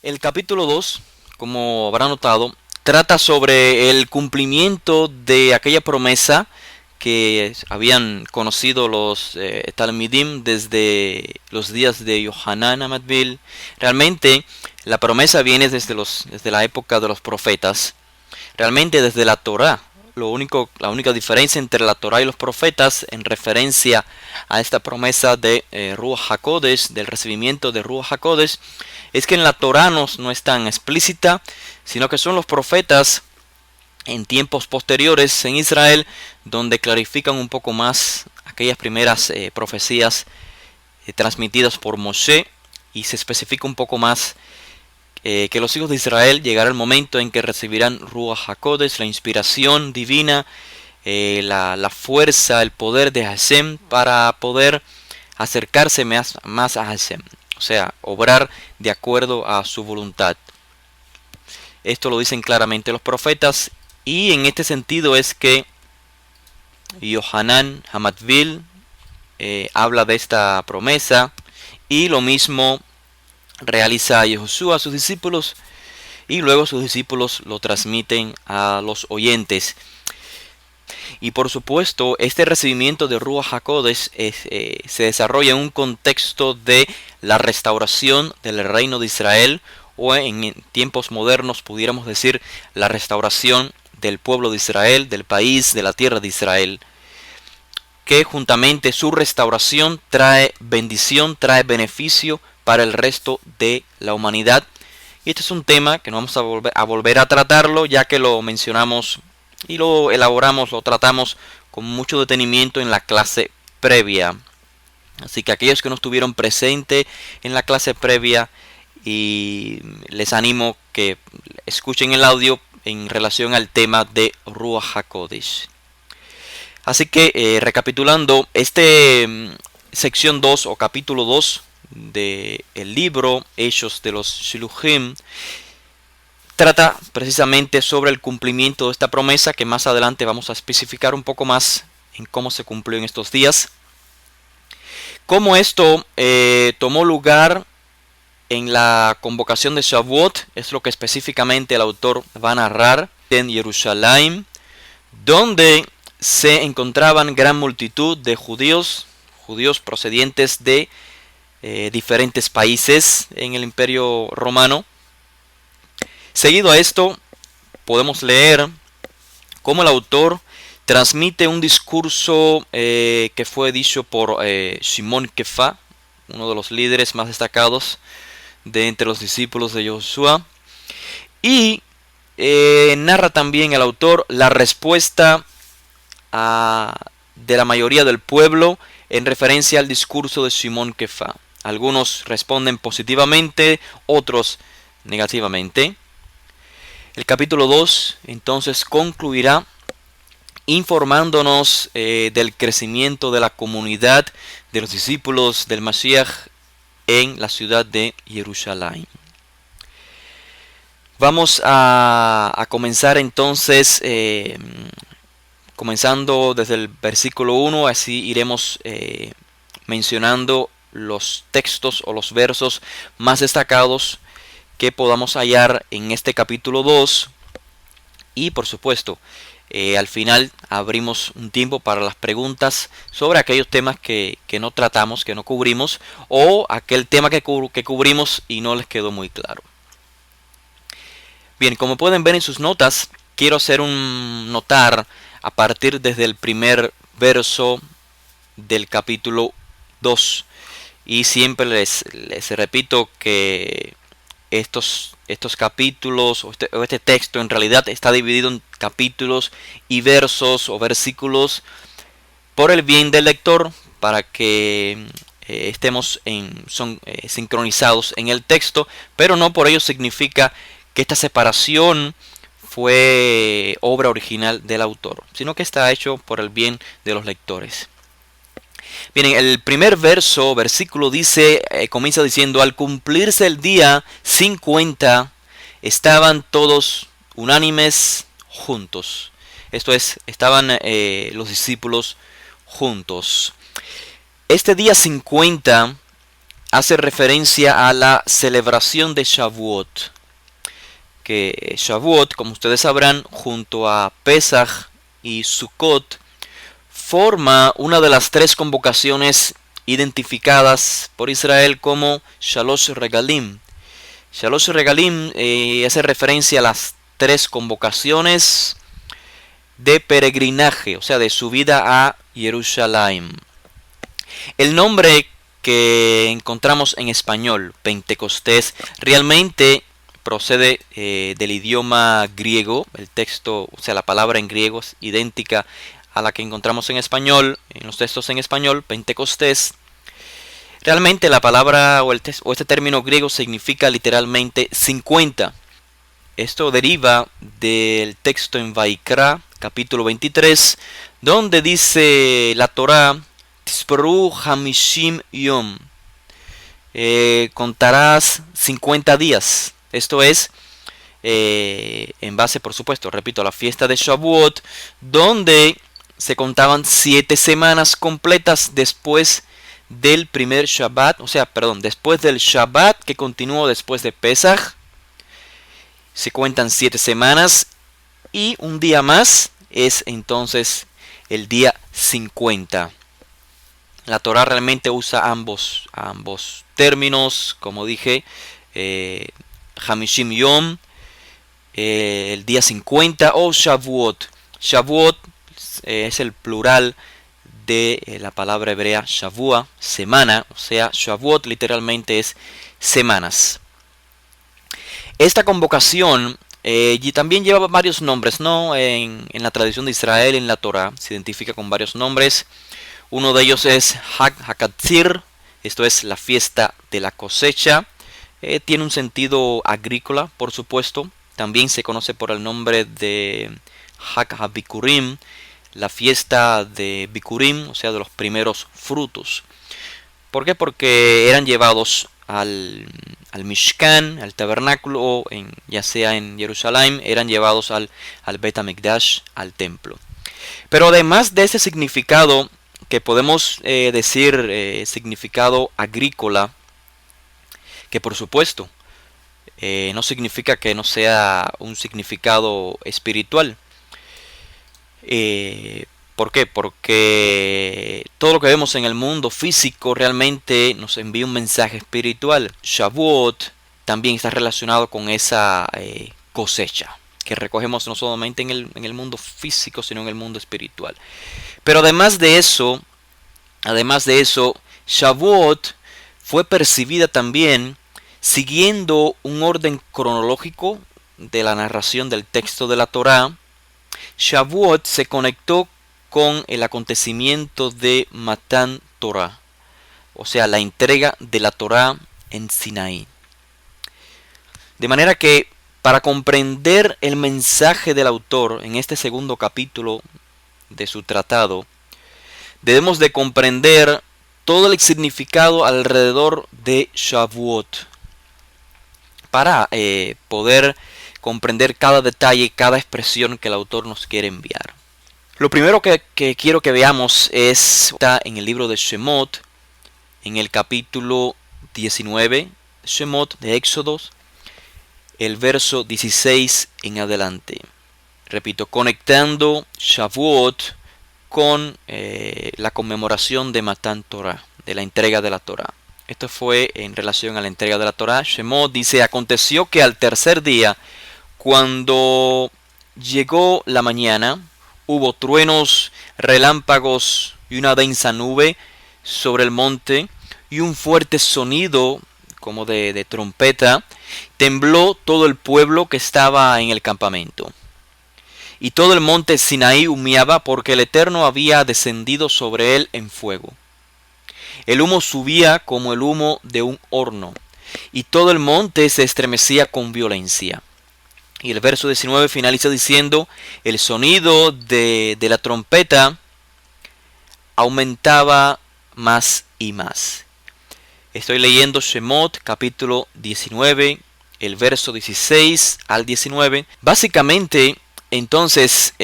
El capítulo 2, como habrá notado, trata sobre el cumplimiento de aquella promesa que habían conocido los Talmidim desde los días de Yohanan Amadbil. Realmente la promesa viene desde la época de los profetas, realmente desde la Torá. La única diferencia entre la Torá y los profetas en referencia a esta promesa de Ruach HaKodesh, del recibimiento de Ruach HaKodesh, es que en la Torá no es tan explícita, sino que son los profetas en tiempos posteriores en Israel donde clarifican un poco más aquellas primeras profecías transmitidas por Moshe, y se especifica un poco más que los hijos de Israel llegará el momento en que recibirán Ruach HaKodesh, la inspiración divina, la fuerza, el poder de Hashem para poder acercarse más a Hashem, o sea, obrar de acuerdo a su voluntad. Esto lo dicen claramente los profetas, y en este sentido es que Yohanan Hamadvil habla de esta promesa, y lo mismo realiza Yehoshua a sus discípulos, y luego sus discípulos lo transmiten a los oyentes. Y por supuesto, este recibimiento de Ruach HaKodesh se desarrolla en un contexto de la restauración del reino de Israel, o en tiempos modernos pudiéramos decir la restauración del pueblo de Israel, del país, de la tierra de Israel, que juntamente su restauración trae bendición, trae beneficio para el resto de la humanidad. Y este es un tema que no vamos a volver a tratarlo, ya que lo mencionamos y lo elaboramos, lo tratamos con mucho detenimiento en la clase previa. Así que aquellos que no estuvieron presentes en la clase previa, y les animo que escuchen el audio en relación al tema de Ruach HaKodesh. Así que recapitulando, sección 2 o capítulo 2 del libro Hechos de los Shiluchim trata precisamente sobre el cumplimiento de esta promesa, que más adelante vamos a especificar un poco más en cómo se cumplió en estos días. Cómo esto tomó lugar en la convocación de Shavuot, es lo que específicamente el autor va a narrar en Jerusalén, donde se encontraban gran multitud de judíos procedientes de diferentes países en el Imperio Romano. Seguido a esto, podemos leer cómo el autor transmite un discurso que fue dicho por Shimon Kefa, uno de los líderes más destacados de entre los discípulos de Josué, y narra también el autor la respuesta de la mayoría del pueblo en referencia al discurso de Shimon Kefa. Algunos responden positivamente, otros negativamente. El capítulo 2 entonces concluirá informándonos del crecimiento de la comunidad de los discípulos del Mashiach en la ciudad de Jerusalén. Vamos a comenzar entonces, comenzando desde el versículo 1, así iremos mencionando los textos o los versos más destacados que podamos hallar en este capítulo 2, y por supuesto al final abrimos un tiempo para las preguntas sobre aquellos temas que no tratamos, que no cubrimos, o aquel tema que cubrimos y no les quedó muy claro. Bien, como pueden ver en sus notas, quiero hacer un notar a partir desde el primer verso del capítulo 2. Y siempre les repito que estos capítulos o este texto en realidad está dividido en capítulos y versos o versículos por el bien del lector, para que estemos sincronizados en el texto, pero no por ello significa que esta separación fue obra original del autor, sino que está hecho por el bien de los lectores. Bien, el primer versículo dice, comienza diciendo: al cumplirse el día 50, estaban todos unánimes juntos. Esto es, estaban los discípulos juntos. Este día 50 hace referencia a la celebración de Shavuot. Que Shavuot, como ustedes sabrán, junto a Pesach y Sukkot, forma una de las tres convocaciones identificadas por Israel como Shalosh Regalim. Shalosh Regalim hace referencia a las tres convocaciones de peregrinaje, o sea, de subida a Jerusalén. El nombre que encontramos en español, Pentecostés, realmente procede del idioma griego. El texto, o sea, la palabra en griego es idéntica a la que encontramos en español, en los textos en español, Pentecostés. Realmente la palabra o este término griego significa literalmente 50. Esto deriva del texto en Vaikra, capítulo 23, donde dice la Torá, Tisperu Hamishim Yom, contarás 50 días. Esto es, en base, por supuesto, repito, a la fiesta de Shavuot, donde se contaban 7 semanas completas después del primer Shabbat, después del Shabbat que continuó después de Pesach. Se cuentan 7 semanas y un día más es entonces el día 50. La Torá realmente usa ambos términos, como dije, Hamishim Yom, el día 50, o Shavuot. Shavuot es el plural de la palabra hebrea Shavua, semana, o sea, Shavuot literalmente es semanas. Esta convocación y también lleva varios nombres, ¿no? En la tradición de Israel, en la Torá, se identifica con varios nombres. Uno de ellos es Hag HaKatzir, esto es la fiesta de la cosecha. Tiene un sentido agrícola, por supuesto. También se conoce por el nombre de Hag HaBikurim, la fiesta de Bikurim, o sea, de los primeros frutos. ¿Por qué? Porque eran llevados al Mishkan, al tabernáculo, ya sea en Jerusalén, eran llevados al Bet HaMikdash, al templo. Pero además de ese significado, que podemos decir significado agrícola, que por supuesto no significa que no sea un significado espiritual. ¿Por qué? Porque todo lo que vemos en el mundo físico realmente nos envía un mensaje espiritual. Shavuot también está relacionado con esa cosecha que recogemos no solamente en el mundo físico, sino en el mundo espiritual. Pero además de eso, Shavuot fue percibida también siguiendo un orden cronológico de la narración del texto de la Torá. Shavuot se conectó con el acontecimiento de Matan Torah, o sea, la entrega de la Torá en Sinaí. De manera que para comprender el mensaje del autor en este segundo capítulo de su tratado, debemos de comprender todo el significado alrededor de Shavuot para poder comprender cada detalle, cada expresión que el autor nos quiere enviar. Lo primero que quiero que veamos está en el libro de Shemot, en el capítulo 19, Shemot de Éxodos, el verso 16 en adelante. Repito, conectando Shavuot con la conmemoración de Matan Torah, de la entrega de la Torah. Esto fue en relación a la entrega de la Torah. Shemot dice: aconteció que al tercer día, cuando llegó la mañana, hubo truenos, relámpagos y una densa nube sobre el monte, y un fuerte sonido como de trompeta. Tembló todo el pueblo que estaba en el campamento. Y todo el monte Sinaí humeaba, porque el Eterno había descendido sobre él en fuego. El humo subía como el humo de un horno, y todo el monte se estremecía con violencia. Y el verso 19 finaliza diciendo: el sonido de la trompeta aumentaba más y más. Estoy leyendo Shemot capítulo 19, el verso 16 al 19. Básicamente, entonces,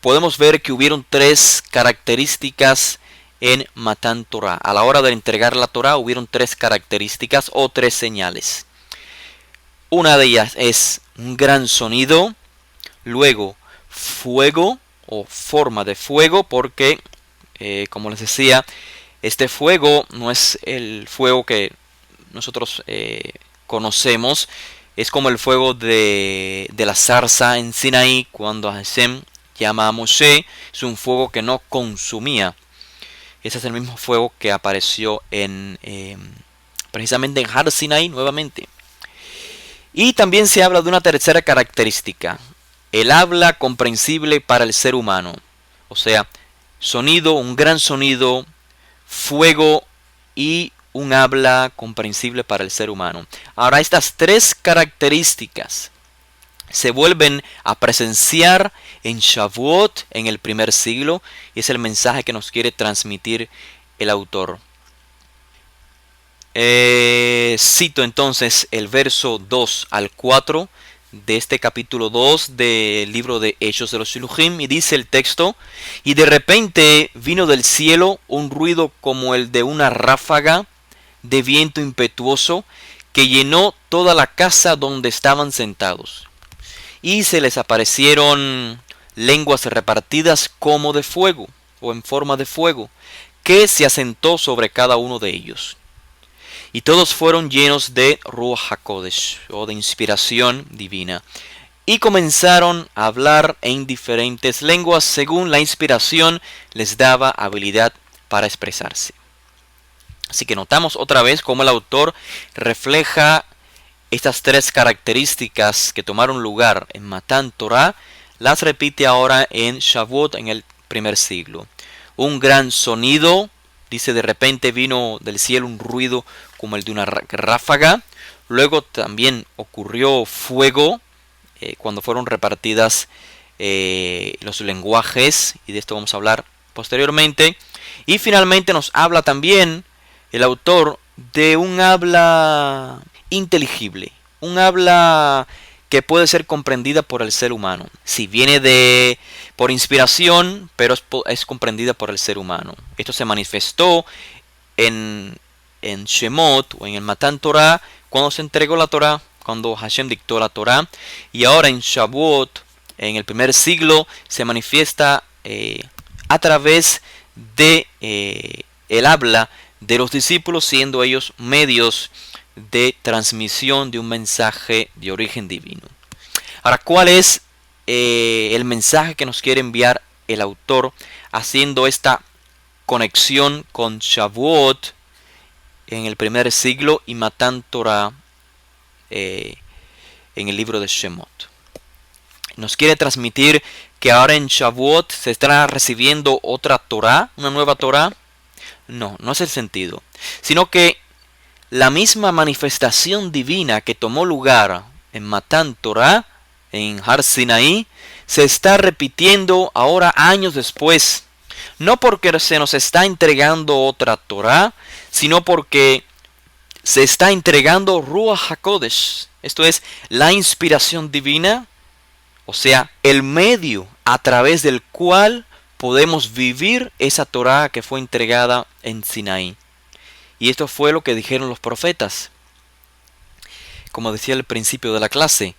podemos ver que hubieron tres características en Matan Torah. A la hora de entregar la Torah hubieron tres características o tres señales. Una de ellas es un gran sonido, luego fuego o forma de fuego, porque como les decía, este fuego no es el fuego que nosotros conocemos, es como el fuego de la zarza en Sinaí cuando Hashem llama a Moshe. Es un fuego que no consumía. Ese es el mismo fuego que apareció precisamente en Har Sinaí nuevamente. Y también se habla de una tercera característica, el habla comprensible para el ser humano. O sea, sonido, un gran sonido, fuego y un habla comprensible para el ser humano. Ahora, estas tres características se vuelven a presenciar en Shavuot en el primer siglo, y es el mensaje que nos quiere transmitir el autor. Cito entonces el verso 2 al 4 de este capítulo 2 del libro de Hechos de los Shilujim, y dice el texto: y de repente vino del cielo un ruido como el de una ráfaga de viento impetuoso que llenó toda la casa donde estaban sentados, y se les aparecieron lenguas repartidas como de fuego o en forma de fuego, que se asentó sobre cada uno de ellos. Y todos fueron llenos de Ruach HaKodesh, o de inspiración divina, y comenzaron a hablar en diferentes lenguas según la inspiración les daba habilidad para expresarse. Así que notamos otra vez cómo el autor refleja estas tres características que tomaron lugar en Matan Torah, las repite ahora en Shavuot en el primer siglo. Un gran sonido, dice, de repente vino del cielo un ruido como el de una ráfaga. Luego también ocurrió fuego cuando fueron repartidas los lenguajes, y de esto vamos a hablar posteriormente. Y finalmente nos habla también el autor de un habla inteligible, un habla que puede ser comprendida por el ser humano. Si viene por inspiración, pero es comprendida por el ser humano. Esto se manifestó en Shemot o en el Matan Torah, cuando se entregó la Torah, cuando Hashem dictó la Torah, y ahora en Shavuot, en el primer siglo, se manifiesta a través de el habla de los discípulos, siendo ellos medios de transmisión de un mensaje de origen divino. Ahora, ¿cuál es el mensaje que nos quiere enviar el autor haciendo esta conexión con Shavuot en el primer siglo y Matan Torah en el libro de Shemot? Nos quiere transmitir que ahora en Shavuot se estará recibiendo otra Torah, una nueva Torah. No, no es el sentido, sino que la misma manifestación divina que tomó lugar en Matan Torah, en Har Sinaí, se está repitiendo ahora años después. No porque se nos está entregando otra Torah, sino porque se está entregando Ruach HaKodesh. Esto es la inspiración divina, o sea, el medio a través del cual podemos vivir esa Torah que fue entregada en Sinaí. Y esto fue lo que dijeron los profetas. Como decía al principio de la clase,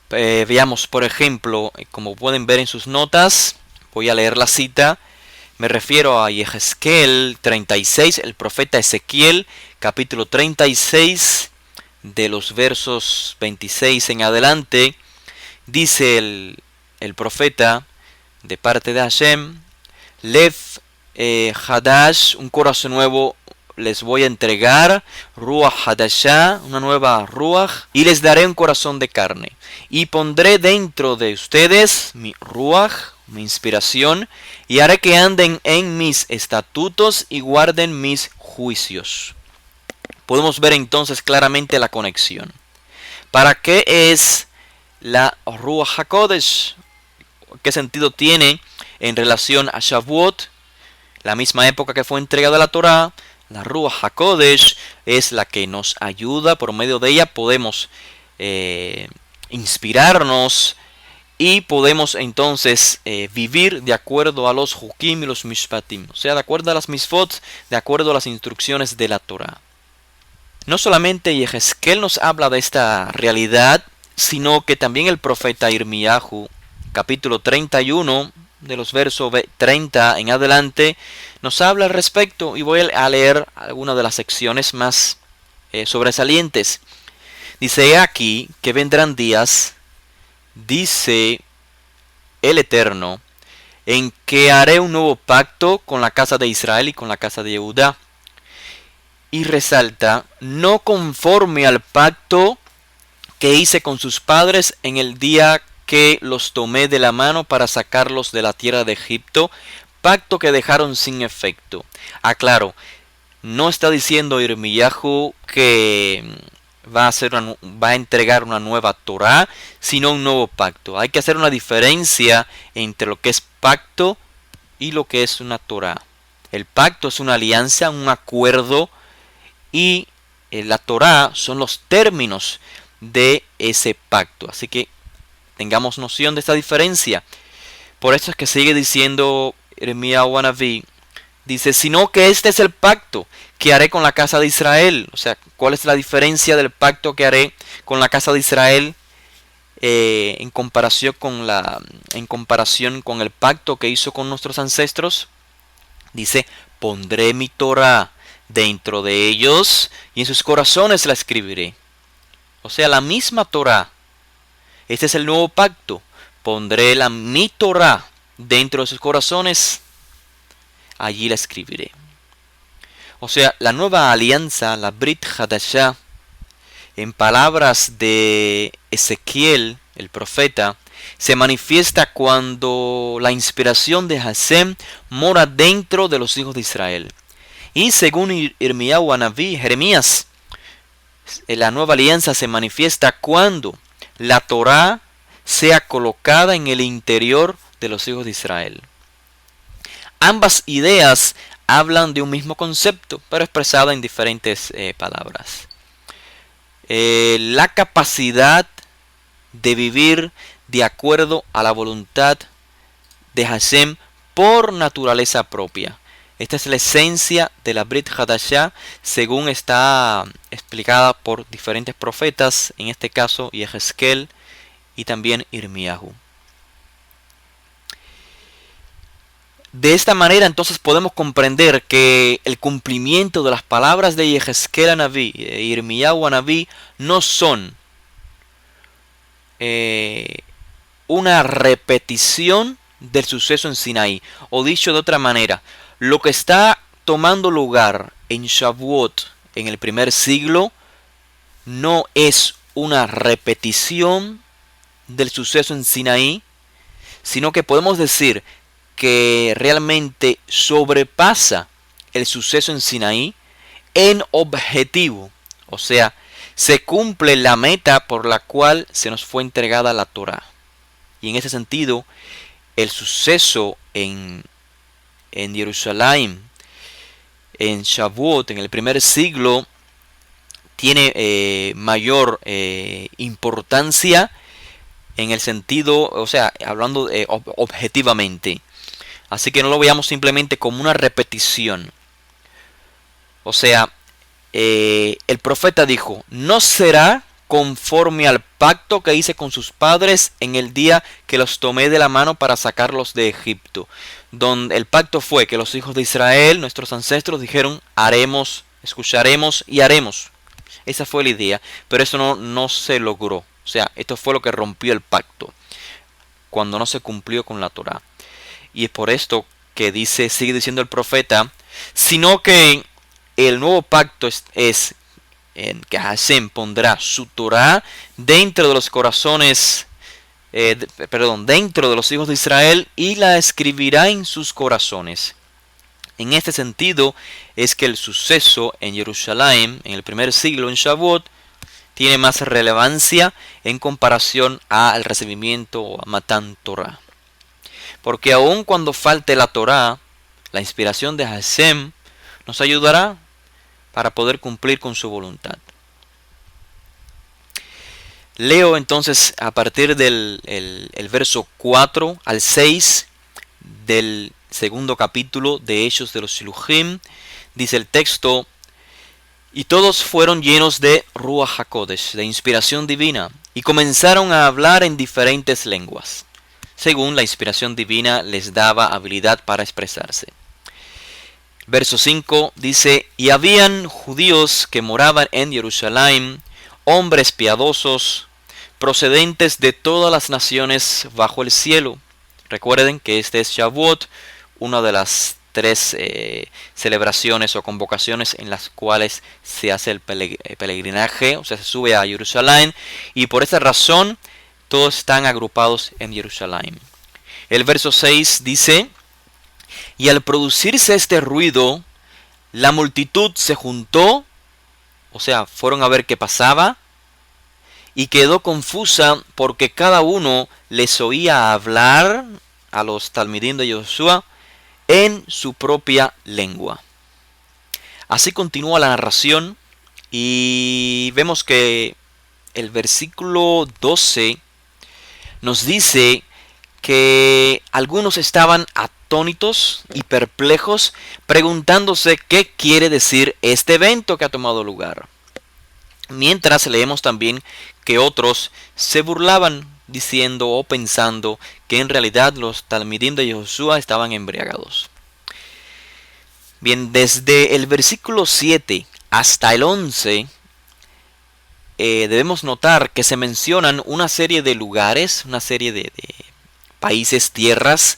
veamos por ejemplo, como pueden ver en sus notas, voy a leer la cita. Me refiero a Yehezkel 36, el profeta Ezequiel, capítulo 36, de los versos 26 en adelante. Dice el profeta de parte de Hashem: Lev Hadash, un corazón nuevo les voy a entregar, Ruach Hadashah, una nueva Ruach, y les daré un corazón de carne, y pondré dentro de ustedes mi Ruach, mi inspiración, y haré que anden en mis estatutos y guarden mis juicios. Podemos ver entonces claramente la conexión. ¿Para qué es la Ruach HaKodesh? ¿Qué sentido tiene en relación a Shavuot, la misma época que fue entregada la Torah? La Ruach HaKodesh es la que nos ayuda, por medio de ella podemos inspirarnos y podemos entonces vivir de acuerdo a los Hukim y los Mishpatim, o sea, de acuerdo a las Misfot, de acuerdo a las instrucciones de la Torah. No solamente Yehezkel nos habla de esta realidad, sino que también el profeta Irmiyahu, capítulo 31, de los versos 30 en adelante, nos habla al respecto, y voy a leer algunas de las secciones más sobresalientes. Dice aquí que vendrán días, dice el Eterno, en que haré un nuevo pacto con la casa de Israel y con la casa de Judá. Y resalta, no conforme al pacto que hice con sus padres en el día que los tomé de la mano para sacarlos de la tierra de Egipto, pacto que dejaron sin efecto. Aclaro, no está diciendo Irmiyahu que va a entregar una nueva Torah, sino un nuevo pacto. Hay que hacer una diferencia entre lo que es pacto y lo que es una Torah. El pacto es una alianza, un acuerdo, y la Torah son los términos de ese pacto. Así que tengamos noción de esta diferencia. Por eso es que sigue diciendo Irmiyahu Hanaví, dice, sino que este es el pacto que haré con la casa de Israel. O sea, ¿cuál es la diferencia del pacto que haré con la casa de Israel en comparación con el pacto que hizo con nuestros ancestros? Dice, pondré mi Torah dentro de ellos y en sus corazones la escribiré. O sea, la misma Torah. Este es el nuevo pacto. Pondré mi Torah dentro de sus corazones. Allí la escribiré. O sea, la nueva alianza, la Brit Hadashah, en palabras de Ezequiel, el profeta, se manifiesta cuando la inspiración de Hashem mora dentro de los hijos de Israel. Y según Irmiyahu Hanaví, Jeremías, la nueva alianza se manifiesta cuando la Torah sea colocada en el interior de los hijos de Israel. Ambas ideas hablan de un mismo concepto, pero expresada en diferentes palabras. La capacidad de vivir de acuerdo a la voluntad de Hashem por naturaleza propia. Esta es la esencia de la Brit Hadashah, según está explicada por diferentes profetas, en este caso Yehezkel y también Irmiyahu. De esta manera entonces podemos comprender que el cumplimiento de las palabras de Yehezkel Hanaví e Irmiyahu Hanaví no son una repetición del suceso en Sinaí, o dicho de otra manera, lo que está tomando lugar en Shavuot en el primer siglo no es una repetición del suceso en Sinaí, sino que podemos decir que realmente sobrepasa el suceso en Sinaí en objetivo. O sea, se cumple la meta por la cual se nos fue entregada la Torah. Y en ese sentido, el suceso en Jerusalén, en Shavuot, en el primer siglo, tiene mayor importancia en el sentido, o sea, hablando objetivamente. Así que no lo veamos simplemente como una repetición. O sea, el profeta dijo, no será conforme al pacto que hice con sus padres en el día que los tomé de la mano para sacarlos de Egipto. Donde el pacto fue que los hijos de Israel, nuestros ancestros, dijeron, haremos, escucharemos y haremos. Esa fue la idea, pero eso no se logró. O sea, esto fue lo que rompió el pacto, cuando no se cumplió con la Torah. Y es por esto que sigue diciendo el profeta, sino que el nuevo pacto es en que Hashem pondrá su Torah dentro de los corazones, dentro de los hijos de Israel, y la escribirá en sus corazones. En este sentido es que el suceso en Jerusalén, en el primer siglo, en Shavuot, tiene más relevancia en comparación al recibimiento a Matan Torah. Porque aun cuando falte la Torah, la inspiración de Hashem nos ayudará para poder cumplir con su voluntad. Leo entonces a partir del el verso 4 al 6 del segundo capítulo de Hechos de los Shilujim. Dice el texto: y todos fueron llenos de Ruach HaKodesh, de inspiración divina, y comenzaron a hablar en diferentes lenguas, según la inspiración divina les daba habilidad para expresarse. Verso 5 dice: y habían judíos que moraban en Jerusalén, hombres piadosos, procedentes de todas las naciones bajo el cielo. Recuerden que este es Shavuot, una de las tres celebraciones o convocaciones en las cuales se hace el peregrinaje, o sea, se sube a Jerusalén, y por esta razón todos están agrupados en Jerusalén. El verso 6 dice: y al producirse este ruido, la multitud se juntó, o sea, fueron a ver qué pasaba, y quedó confusa porque cada uno les oía hablar a los talmidim de Yoshua en su propia lengua. Así continúa la narración y vemos que el versículo 12 nos dice que algunos estaban atónitos y perplejos, preguntándose qué quiere decir este evento que ha tomado lugar. Mientras leemos también que otros se burlaban diciendo o pensando que en realidad los talmidim de Yoshua estaban embriagados. Bien, desde el versículo 7 hasta el 11 debemos notar que se mencionan una serie de lugares, una serie de países, tierras,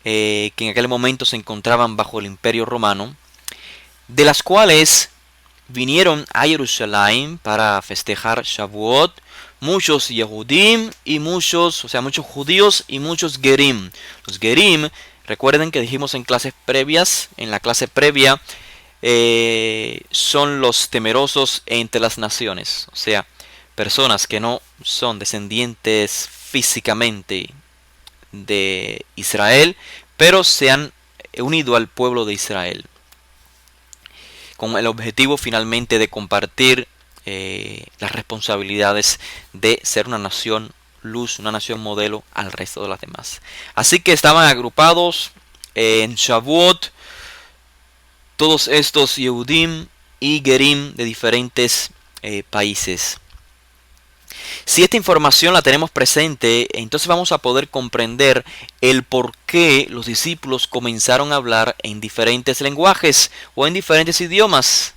que en aquel momento se encontraban bajo el Imperio Romano, de las cuales vinieron a Jerusalén para festejar Shavuot muchos Yehudim y muchos judíos y muchos Gerim. Los Gerim, recuerden que dijimos en la clase previa, son los temerosos entre las naciones, o sea, personas que no son descendientes físicamente de Israel, pero se han unido al pueblo de Israel, con el objetivo finalmente de compartir las responsabilidades de ser una nación luz, una nación modelo al resto de las demás. Así que estaban agrupados en Shavuot todos estos Yehudim y Gerim de diferentes países. Si esta información la tenemos presente, entonces vamos a poder comprender el por qué los discípulos comenzaron a hablar en diferentes lenguajes o en diferentes idiomas.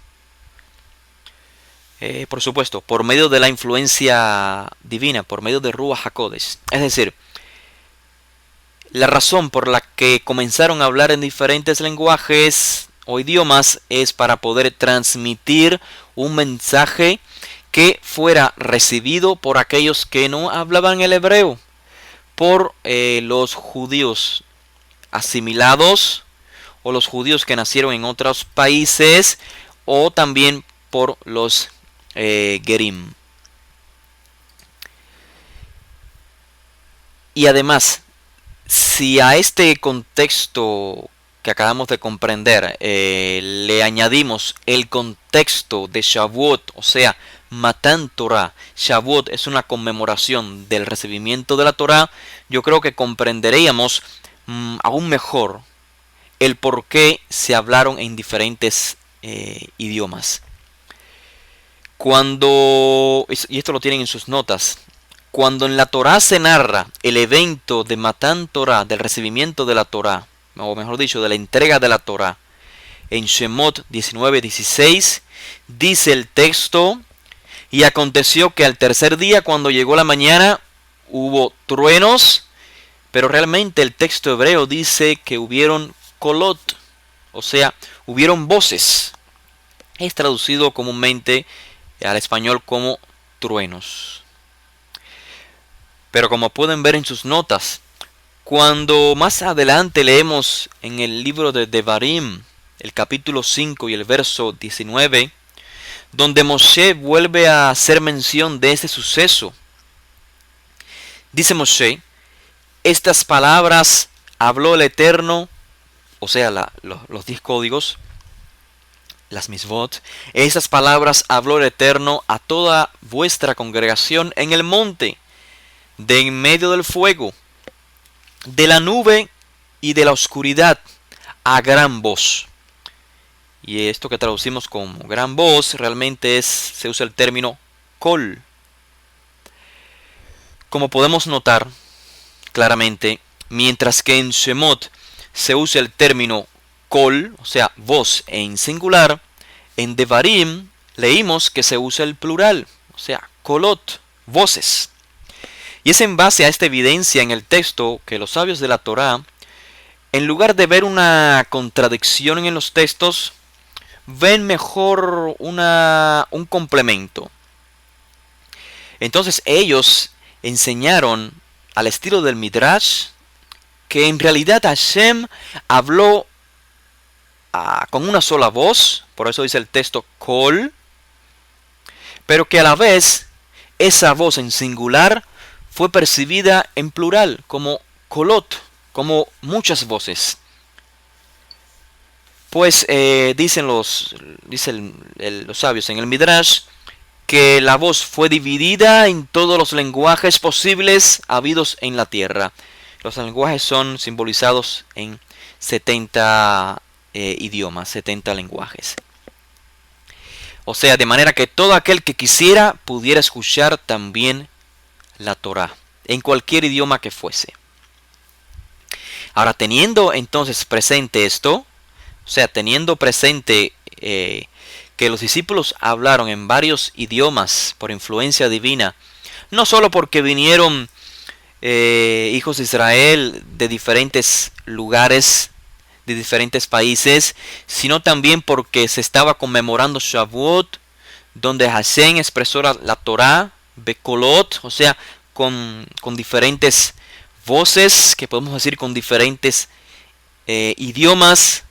Por supuesto, por medio de la influencia divina, por medio de Ruach HaKodesh. Es decir, la razón por la que comenzaron a hablar en diferentes lenguajes o idiomas es para poder transmitir un mensaje que fuera recibido por aquellos que no hablaban el hebreo, por los judíos asimilados o los judíos que nacieron en otros países, o también por los Gerim. Y además, si a este contexto que acabamos de comprender le añadimos el contexto de Shavuot, o sea, Matan Torah, Shavuot es una conmemoración del recibimiento de la Torah, yo creo que comprenderíamos aún mejor el por qué se hablaron en diferentes idiomas. Y esto lo tienen en sus notas, cuando en la Torah se narra el evento de Matan Torah, del recibimiento de la Torah, o mejor dicho, de la entrega de la Torah, en Shemot 19:16, dice el texto: y aconteció que al tercer día, cuando llegó la mañana, hubo truenos, pero realmente el texto hebreo dice que hubieron kolot, o sea, hubieron voces. Es traducido comúnmente al español como truenos. Pero como pueden ver en sus notas, cuando más adelante leemos en el libro de Devarim, el capítulo 5 y el verso 19, donde Moshe vuelve a hacer mención de este suceso, dice Moshe: estas palabras habló el Eterno, o sea, los 10 códigos, las misvot, esas palabras habló el Eterno a toda vuestra congregación en el monte, de en medio del fuego, de la nube y de la oscuridad, a gran voz. Y esto que traducimos como gran voz, realmente se usa el término kol. Como podemos notar claramente, mientras que en Shemot se usa el término kol, o sea, voz en singular, en Devarim leímos que se usa el plural, o sea, kolot, voces. Y es en base a esta evidencia en el texto que los sabios de la Torá, en lugar de ver una contradicción en los textos, ven mejor un complemento. Entonces ellos enseñaron al estilo del Midrash que en realidad Hashem habló con una sola voz, por eso dice el texto kol, pero que a la vez esa voz en singular fue percibida en plural, como kolot, como muchas voces. Pues dicen los sabios en el Midrash que la voz fue dividida en todos los lenguajes posibles habidos en la tierra. Los lenguajes son simbolizados en 70 idiomas, 70 lenguajes. O sea, de manera que todo aquel que quisiera pudiera escuchar también la Torá, en cualquier idioma que fuese. Ahora, teniendo entonces presente esto, o sea, teniendo presente que los discípulos hablaron en varios idiomas por influencia divina, no solo porque vinieron hijos de Israel de diferentes lugares, de diferentes países, sino también porque se estaba conmemorando Shavuot, donde Hashem expresó la Torá, Bekolot, o sea, con diferentes voces, que podemos decir con diferentes idiomas,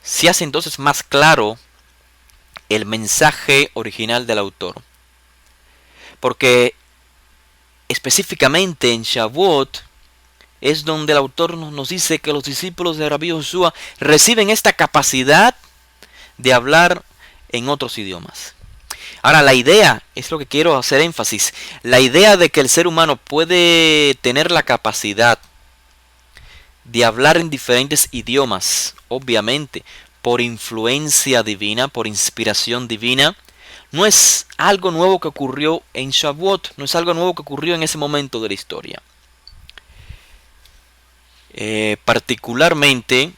se hace entonces más claro el mensaje original del autor. Porque específicamente en Shavuot es donde el autor nos dice que los discípulos de Rabbi Joshua reciben esta capacidad de hablar en otros idiomas. Ahora, la idea, es lo que quiero hacer énfasis, la idea de que el ser humano puede tener la capacidad de hablar en diferentes idiomas, obviamente, por influencia divina, por inspiración divina, no es algo nuevo que ocurrió en Shavuot, no es algo nuevo que ocurrió en ese momento de la historia. Particularmente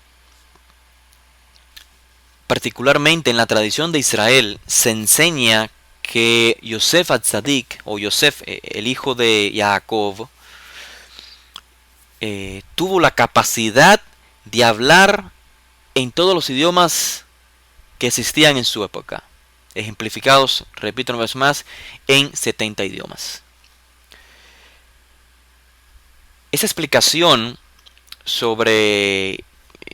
en la tradición de Israel se enseña que Yosef Atzadik, o Yosef, el hijo de Jacob, tuvo la capacidad de hablar en todos los idiomas que existían en su época, ejemplificados, repito una vez más, en 70 idiomas. Esa explicación sobre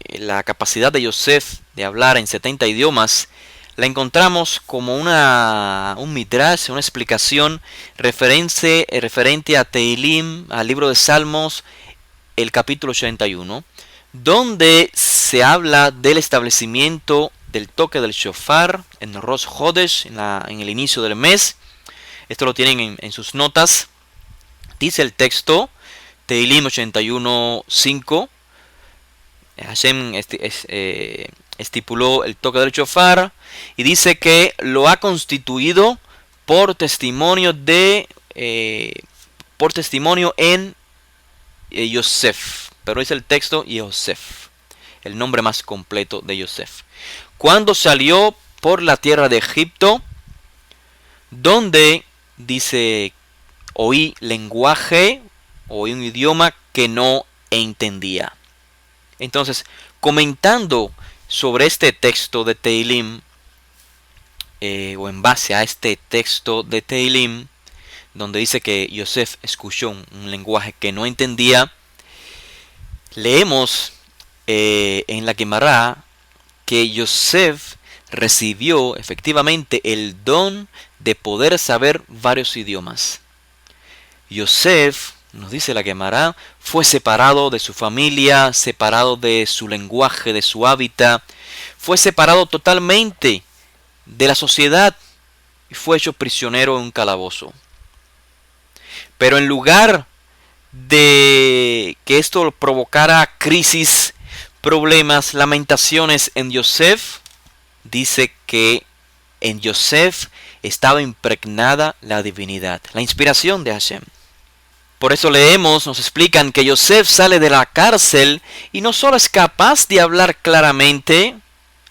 la capacidad de Yosef de hablar en 70 idiomas la encontramos como un midrash, una explicación referente a Tehilim, al libro de Salmos, el capítulo 81, donde se habla del establecimiento del toque del shofar en Rosh Hodesh, en el inicio del mes. Esto lo tienen en sus notas. Dice el texto, Tehilim 81:5, Hashem estipuló el toque del shofar y dice que lo ha constituido por testimonio en Yosef, pero es el texto Yosef, el nombre más completo de Yosef. Cuando salió por la tierra de Egipto, donde dice, oí un idioma que no entendía. Entonces, comentando sobre este texto de Tehilim, o en base a este texto de Tehilim, donde dice que Yosef escuchó un lenguaje que no entendía, leemos en la Gemara que Yosef recibió efectivamente el don de poder saber varios idiomas. Yosef nos dice la Gemara, fue separado de su familia, separado de su lenguaje, de su hábitat, fue separado totalmente de la sociedad y fue hecho prisionero en un calabozo. Pero en lugar de que esto provocara crisis, problemas, lamentaciones en Yosef, dice que en Yosef estaba impregnada la divinidad, la inspiración de Hashem. Por eso leemos, nos explican que Yosef sale de la cárcel y no solo es capaz de hablar claramente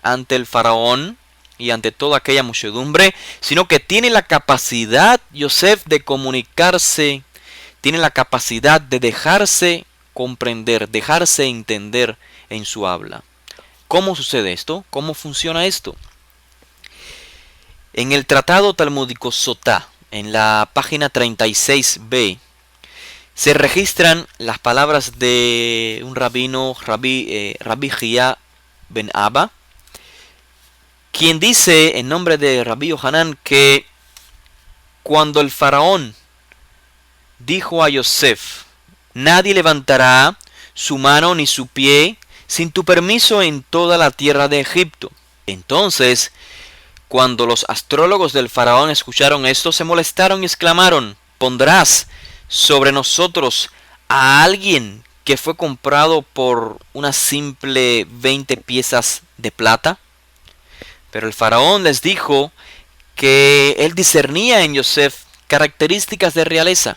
ante el faraón y ante toda aquella muchedumbre, sino que tiene la capacidad, Yosef, de comunicarse, tiene la capacidad de dejarse comprender, dejarse entender en su habla. ¿Cómo sucede esto? ¿Cómo funciona esto? En el tratado talmúdico Sotá, en la página 36b, se registran las palabras de un rabino, Rabbi Jia ben Abba, quien dice en nombre de Rabbi Yohanan que cuando el faraón dijo a Yosef, nadie levantará su mano ni su pie sin tu permiso en toda la tierra de Egipto. Entonces, cuando los astrólogos del faraón escucharon esto, se molestaron y exclamaron, ¿pondrás sobre nosotros a alguien que fue comprado por una simple 20 piezas de plata? Pero el faraón les dijo que él discernía en Yosef características de realeza.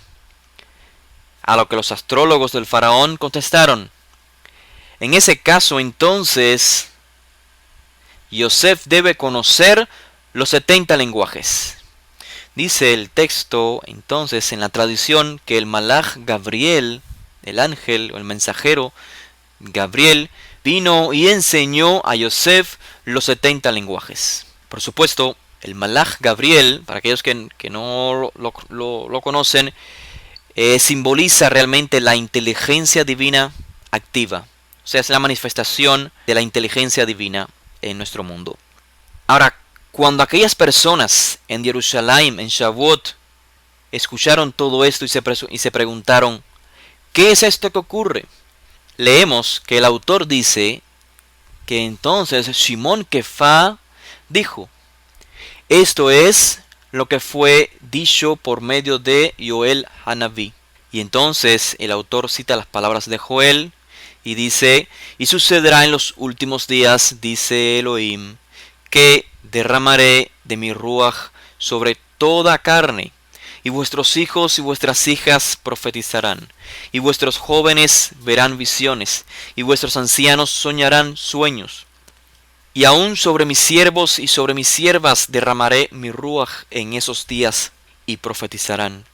A lo que los astrólogos del faraón contestaron, en ese caso entonces, Yosef debe conocer los 70 lenguajes. Dice el texto entonces en la tradición que el malaj Gabriel, el ángel o el mensajero Gabriel, vino y enseñó a Yosef los 70 lenguajes. Por supuesto, el malaj Gabriel, para aquellos que no lo conocen, simboliza realmente la inteligencia divina activa. O sea, es la manifestación de la inteligencia divina en nuestro mundo. Ahora, cuando aquellas personas en Jerusalén, en Shavuot, escucharon todo esto y se preguntaron, ¿qué es esto que ocurre? Leemos que el autor dice que entonces Shimon Kefa dijo, esto es lo que fue dicho por medio de Joel Hanaví. Y entonces el autor cita las palabras de Joel y dice, y sucederá en los últimos días, dice Elohim, que derramaré de mi ruaj sobre toda carne, y vuestros hijos y vuestras hijas profetizarán, y vuestros jóvenes verán visiones, y vuestros ancianos soñarán sueños. Y aún sobre mis siervos y sobre mis siervas derramaré mi ruaj en esos días, y profetizarán.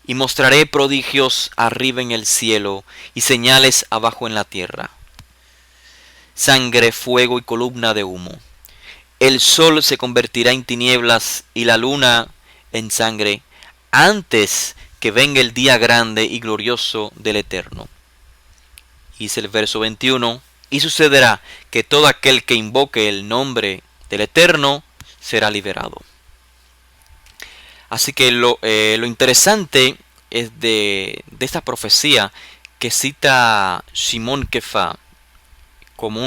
Y mostraré prodigios arriba en el cielo, y señales abajo en la tierra. Sangre, fuego y columna de humo. El sol se convertirá en tinieblas y la luna en sangre, antes que venga el día grande y glorioso del Eterno. Dice el verso 21, y sucederá que todo aquel que invoque el nombre del Eterno será liberado. Así que lo interesante es de esta profecía que cita Shimon Kefa como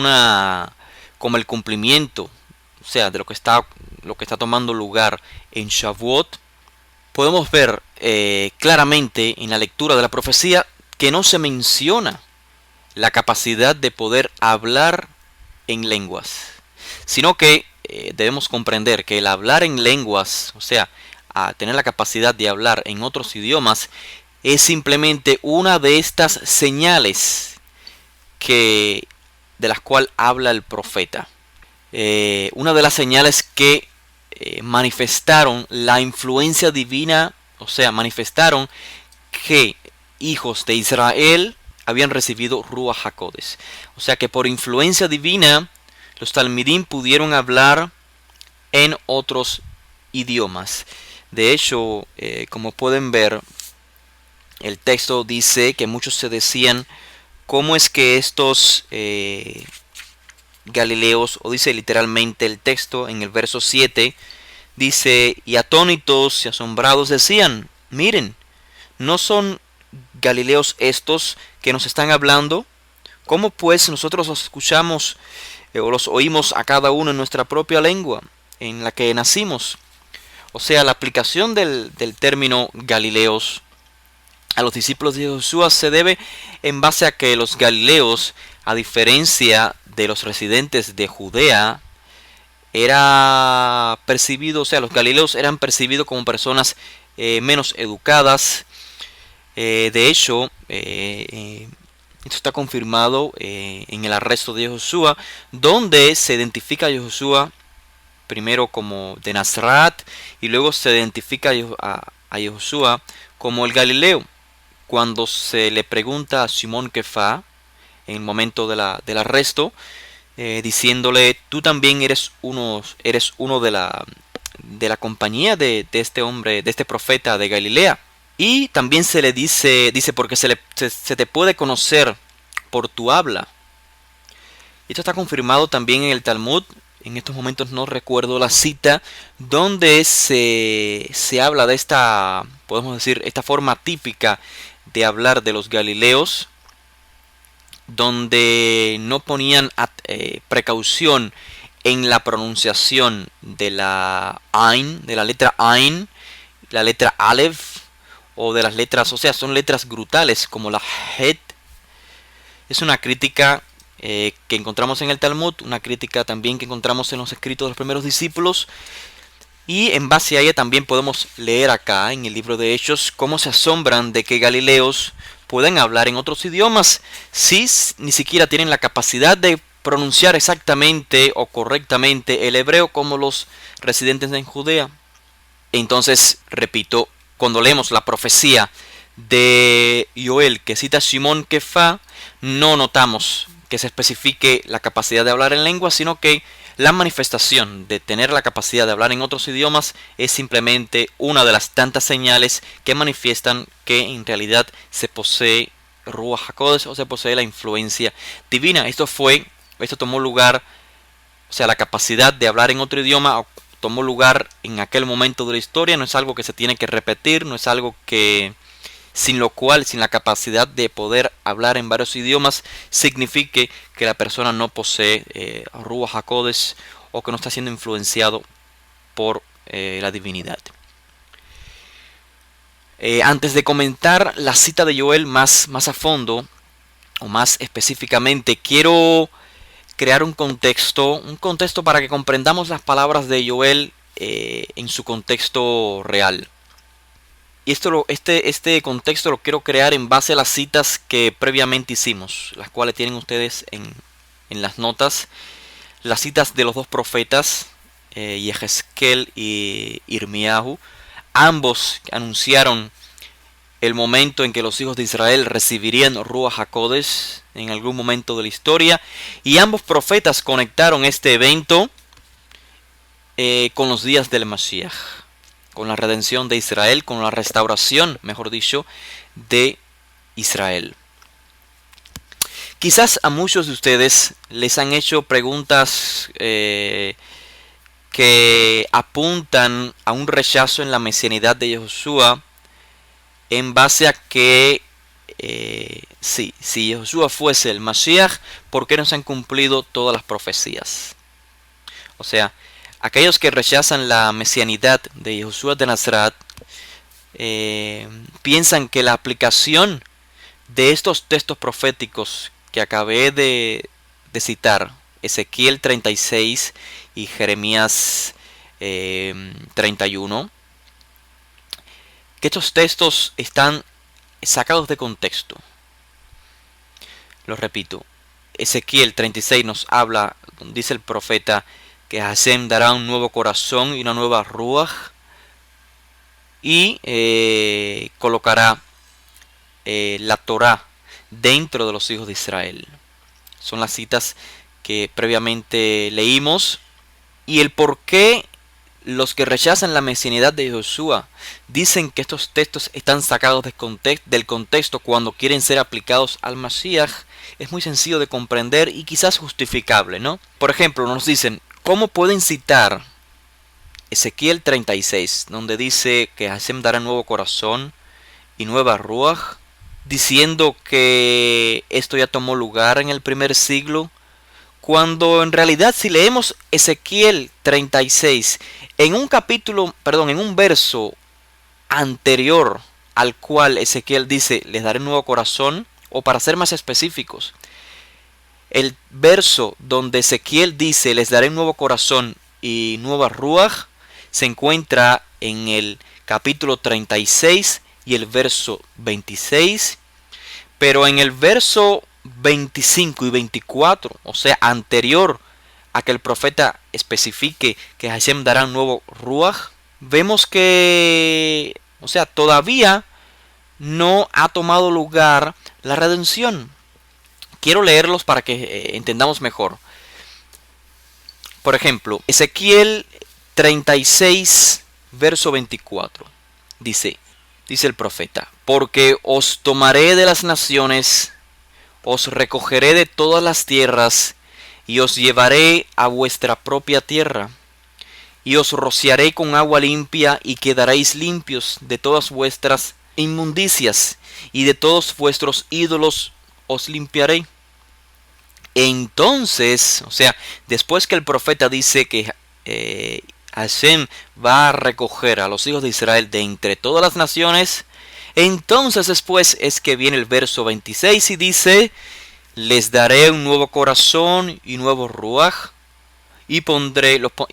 el cumplimiento, o sea, de lo que está tomando lugar en Shavuot. Podemos ver claramente en la lectura de la profecía que no se menciona la capacidad de poder hablar en lenguas, sino que debemos comprender que el hablar en lenguas, o sea, a tener la capacidad de hablar en otros idiomas, es simplemente una de estas señales de las cuales habla el profeta. Una de las señales que manifestaron la influencia divina, o sea, manifestaron que hijos de Israel habían recibido Ruach HaKodesh. O sea que por influencia divina, los talmidim pudieron hablar en otros idiomas. De hecho, como pueden ver, el texto dice que muchos se decían, ¿cómo es que estos Galileos, o dice literalmente el texto en el verso 7, dice, y atónitos y asombrados decían, miren, ¿no son Galileos estos que nos están hablando? ¿Cómo pues nosotros los escuchamos o los oímos a cada uno en nuestra propia lengua, en la que nacimos? O sea, la aplicación del término Galileos a los discípulos de Josué se debe en base a que los Galileos, a diferencia de los residentes de Judea, era percibido, o sea, los Galileos eran percibidos como personas menos educadas. De hecho, esto está confirmado en el arresto de Josué, donde se identifica a Josué primero como de Nazaret y luego se identifica a Josué como el Galileo. Cuando se le pregunta a Simón Kefá en el momento del arresto, diciéndole, tú también eres uno de la compañía de este hombre, de este profeta de Galilea. Y también se le dice porque se te puede conocer por tu habla. Esto está confirmado también en el Talmud. En estos momentos no recuerdo la cita donde se habla de esta, podemos decir, esta forma típica de hablar de los galileos, donde no ponían precaución en la pronunciación de la Ain, de la letra Ain, la letra Aleph, o de las letras, o sea, son letras brutales como la Het. Es una crítica que encontramos en el Talmud, una crítica también que encontramos en los escritos de los primeros discípulos, y en base a ella también podemos leer acá en el libro de Hechos cómo se asombran de que galileos pueden hablar en otros idiomas si ni siquiera tienen la capacidad de pronunciar exactamente o correctamente el hebreo como los residentes en Judea. Entonces, repito, cuando leemos la profecía de Joel que cita a Simón Kefá, no notamos que se especifique la capacidad de hablar en lengua, sino que la manifestación de tener la capacidad de hablar en otros idiomas es simplemente una de las tantas señales que manifiestan que en realidad se posee Ruach HaKodesh o se posee la influencia divina. Esto tomó lugar, o sea, la capacidad de hablar en otro idioma tomó lugar en aquel momento de la historia. No es algo que se tiene que repetir, no es algo que sin lo cual, sin la capacidad de poder hablar en varios idiomas, signifique que la persona no posee Ruach HaKodesh o que no está siendo influenciado por la divinidad. Antes de comentar la cita de Joel más a fondo o más específicamente, quiero crear un contexto para que comprendamos las palabras de Joel en su contexto real. Y este contexto lo quiero crear en base a las citas que previamente hicimos, las cuales tienen ustedes en las notas. Las citas de los dos profetas, Yehezkel y Irmiyahu. Ambos anunciaron el momento en que los hijos de Israel recibirían Ruach HaKodesh en algún momento de la historia. Y ambos profetas conectaron este evento con los días del Mashiach, con la redención de Israel, con la restauración, mejor dicho, de Israel. Quizás a muchos de ustedes les han hecho preguntas que apuntan a un rechazo en la mesianidad de Josué en base a que si Josué fuese el Mashiach, ¿por qué no se han cumplido todas las profecías? O sea, aquellos que rechazan la mesianidad de Josué de Nazaret piensan que la aplicación de estos textos proféticos que acabé de citar, Ezequiel 36 y Jeremías 31, que estos textos están sacados de contexto. Lo repito, Ezequiel 36 nos habla, dice el profeta, que Hashem dará un nuevo corazón y una nueva ruach y colocará la Torá dentro de los hijos de Israel. Son las citas que previamente leímos. Y el por qué los que rechazan la mesianidad de Josué dicen que estos textos están sacados del contexto cuando quieren ser aplicados al Mashiach es muy sencillo de comprender y quizás justificable, ¿no? Por ejemplo, nos dicen, ¿cómo pueden citar Ezequiel 36, donde dice que Hashem dará nuevo corazón y nueva ruach, diciendo que esto ya tomó lugar en el primer siglo, cuando en realidad si leemos Ezequiel 36 en un verso anterior al cual Ezequiel dice, les daré un nuevo corazón, o para ser más específicos, el verso donde Ezequiel dice, les daré un nuevo corazón y nueva ruaj, se encuentra en el capítulo 36 y el verso 26, pero en el verso 25 y 24, o sea, anterior a que el profeta especifique que Hashem dará un nuevo ruaj, vemos que, o sea, todavía no ha tomado lugar la redención. Quiero leerlos para que entendamos mejor. Por ejemplo, Ezequiel 36, verso 24. Dice el profeta, porque os tomaré de las naciones, os recogeré de todas las tierras, y os llevaré a vuestra propia tierra, y os rociaré con agua limpia, y quedaréis limpios de todas vuestras inmundicias, y de todos vuestros ídolos os limpiaré. Entonces, o sea, después que el profeta dice que Hashem va a recoger a los hijos de Israel de entre todas las naciones, entonces después es que viene el verso 26 y dice, les daré un nuevo corazón y nuevo ruaj, y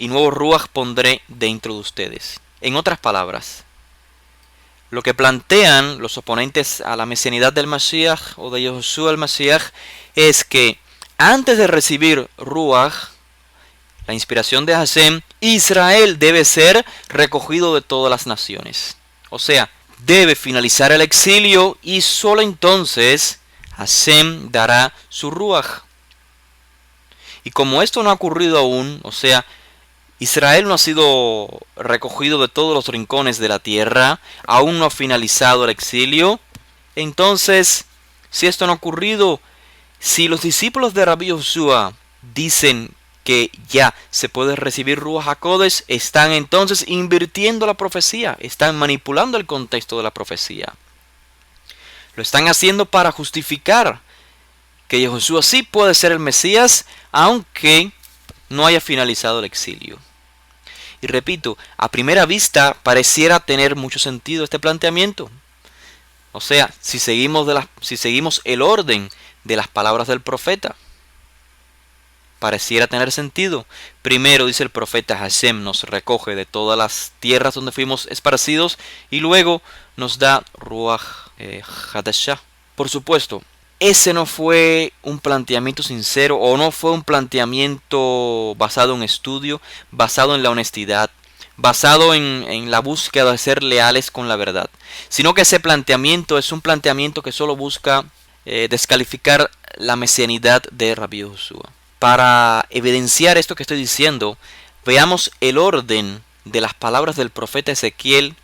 nuevo ruaj pondré dentro de ustedes. En otras palabras, lo que plantean los oponentes a la mesianidad del Mashiach o de Yahushua el Mashiach es que antes de recibir ruaj, la inspiración de Hashem, Israel debe ser recogido de todas las naciones. O sea, debe finalizar el exilio y solo entonces Hashem dará su ruaj. Y como esto no ha ocurrido aún, o sea, Israel no ha sido recogido de todos los rincones de la tierra, aún no ha finalizado el exilio, entonces, si esto no ha ocurrido, si los discípulos de Rabbi Yoshua dicen que ya se puede recibir Ruach HaKodesh, están entonces invirtiendo la profecía, están manipulando el contexto de la profecía. Lo están haciendo para justificar que Yahushua sí puede ser el Mesías, aunque no haya finalizado el exilio. Y repito, a primera vista pareciera tener mucho sentido este planteamiento. O sea, si seguimos el orden de las palabras del profeta, pareciera tener sentido. Primero dice el profeta, Hashem nos recoge de todas las tierras donde fuimos esparcidos y luego nos da Ruach Hadashah. Por supuesto, ese no fue un planteamiento sincero o no fue un planteamiento basado en estudio, basado en la honestidad, basado en la búsqueda de ser leales con la verdad, sino que ese planteamiento es un planteamiento que solo busca descalificar la mesianidad de Rabbi Yoshua. Para evidenciar esto que estoy diciendo, veamos el orden de las palabras del profeta Ezequiel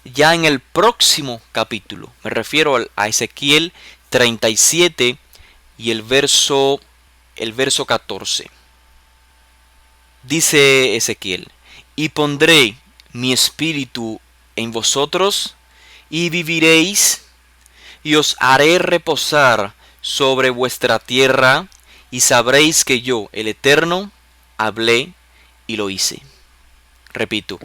ya en el próximo capítulo. Me refiero a Ezequiel 37 y el verso 14. Dice Ezequiel, y pondré mi espíritu en vosotros y viviréis, y os haré reposar sobre vuestra tierra, y sabréis que yo, el Eterno, hablé y lo hice. Repito,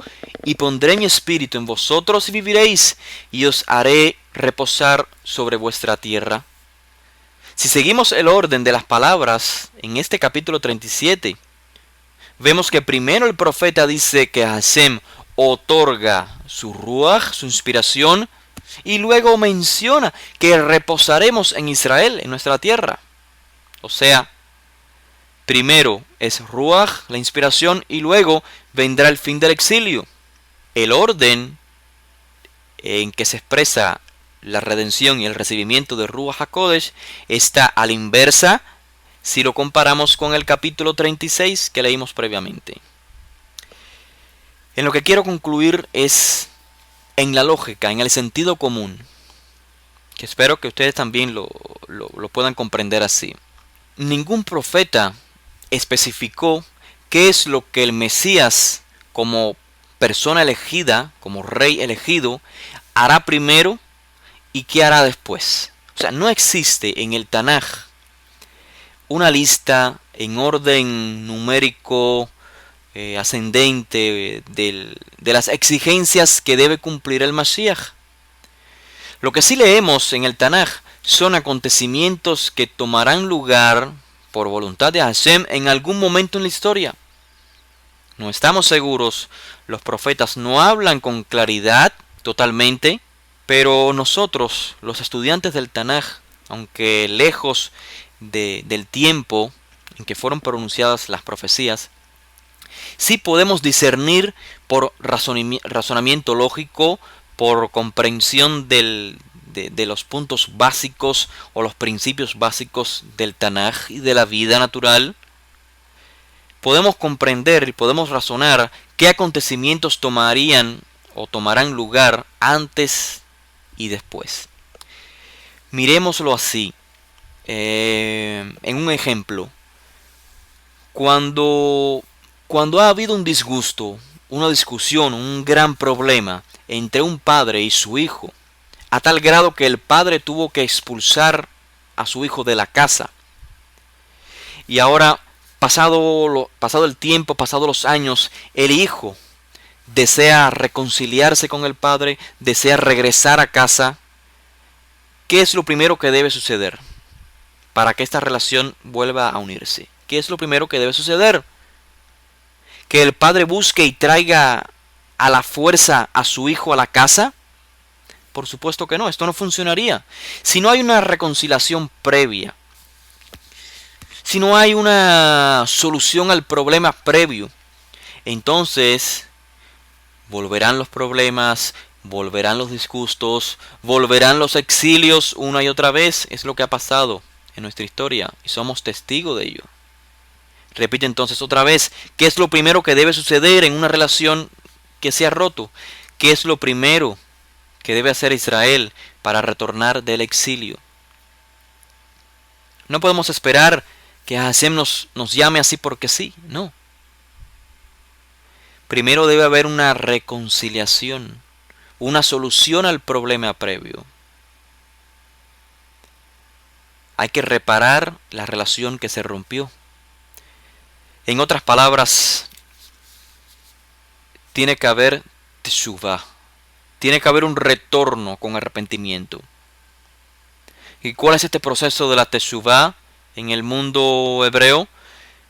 y pondré mi espíritu en vosotros y viviréis, y os haré reposar sobre vuestra tierra. Si seguimos el orden de las palabras en este capítulo 37, vemos que primero el profeta dice que Hashem otorga su ruaj, su inspiración, y luego menciona que reposaremos en Israel, en nuestra tierra. O sea, primero es ruaj, la inspiración, y luego vendrá el fin del exilio. El orden en que se expresa la redención y el recibimiento de Ruach HaKodesh está a la inversa si lo comparamos con el capítulo 36 que leímos previamente. En lo que quiero concluir es en la lógica, en el sentido común, que espero que ustedes también lo puedan comprender así. Ningún profeta especificó qué es lo que el Mesías, como persona elegida, como rey elegido, hará primero y qué hará después. O sea, no existe en el Tanaj una lista en orden numérico ascendente de las exigencias que debe cumplir el Mashiach. Lo que sí leemos en el Tanaj son acontecimientos que tomarán lugar por voluntad de Hashem en algún momento en la historia. No estamos seguros, los profetas no hablan con claridad totalmente, pero nosotros, los estudiantes del Tanaj, aunque lejos del tiempo en que fueron pronunciadas las profecías, sí podemos discernir por razonamiento lógico, por comprensión de los puntos básicos o los principios básicos del Tanaj y de la vida natural. Podemos comprender y podemos razonar qué acontecimientos tomarían o tomarán lugar antes y después. Mirémoslo así, en un ejemplo. Cuando ha habido un disgusto, una discusión, un gran problema entre un padre y su hijo, a tal grado que el padre tuvo que expulsar a su hijo de la casa, y ahora, pasado el tiempo, pasados los años, el hijo desea reconciliarse con el padre, desea regresar a casa, ¿qué es lo primero que debe suceder para que esta relación vuelva a unirse? ¿Qué es lo primero que debe suceder? ¿Que el padre busque y traiga a la fuerza a su hijo a la casa? Por supuesto que no, esto no funcionaría. Si no hay una reconciliación previa, si no hay una solución al problema previo, entonces volverán los problemas, volverán los disgustos, volverán los exilios una y otra vez. Es lo que ha pasado en nuestra historia y somos testigos de ello. Repite entonces otra vez, ¿qué es lo primero que debe suceder en una relación que se ha roto? ¿Qué es lo primero que debe hacer Israel para retornar del exilio? No podemos esperar que Hashem nos llame así porque sí, no. Primero debe haber una reconciliación, una solución al problema previo. Hay que reparar la relación que se rompió. En otras palabras, tiene que haber teshuvah, tiene que haber un retorno con arrepentimiento. ¿Y cuál es este proceso de la teshuvah en el mundo hebreo?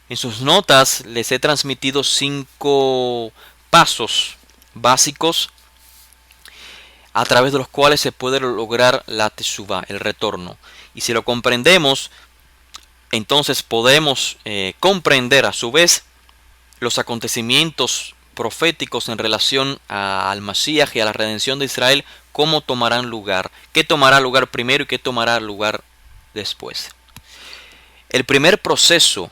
En sus notas les he transmitido 5 pasos básicos a través de los cuales se puede lograr la teshuvah, el retorno. Y si lo comprendemos, entonces podemos comprender a su vez los acontecimientos proféticos en relación al Mashiach y a la redención de Israel, cómo tomarán lugar, qué tomará lugar primero y qué tomará lugar después. El primer proceso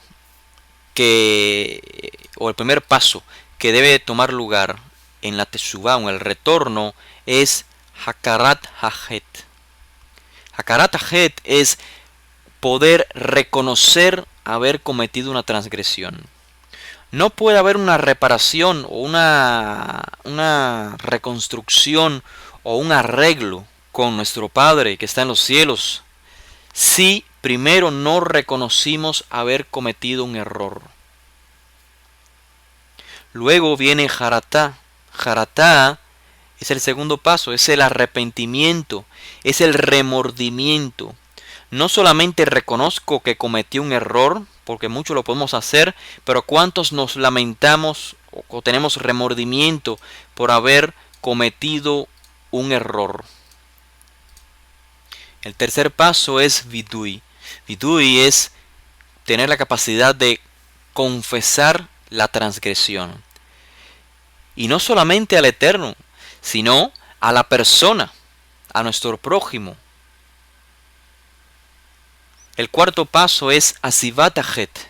o el primer paso que debe tomar lugar en la teshuvah o en el retorno es Hakarat Hahet. Hakarat Hahet es poder reconocer haber cometido una transgresión. No puede haber una reparación o una reconstrucción o un arreglo con nuestro Padre que está en los cielos si primero no reconocimos haber cometido un error. Luego viene Haratá. Haratá es el segundo paso, es el arrepentimiento, es el remordimiento. No solamente reconozco que cometí un error, porque mucho lo podemos hacer, pero ¿cuántos nos lamentamos o tenemos remordimiento por haber cometido un error? El tercer paso es vidui. Vidui es tener la capacidad de confesar la transgresión. Y no solamente al Eterno, sino a la persona, a nuestro prójimo. El cuarto paso es asivat hajet.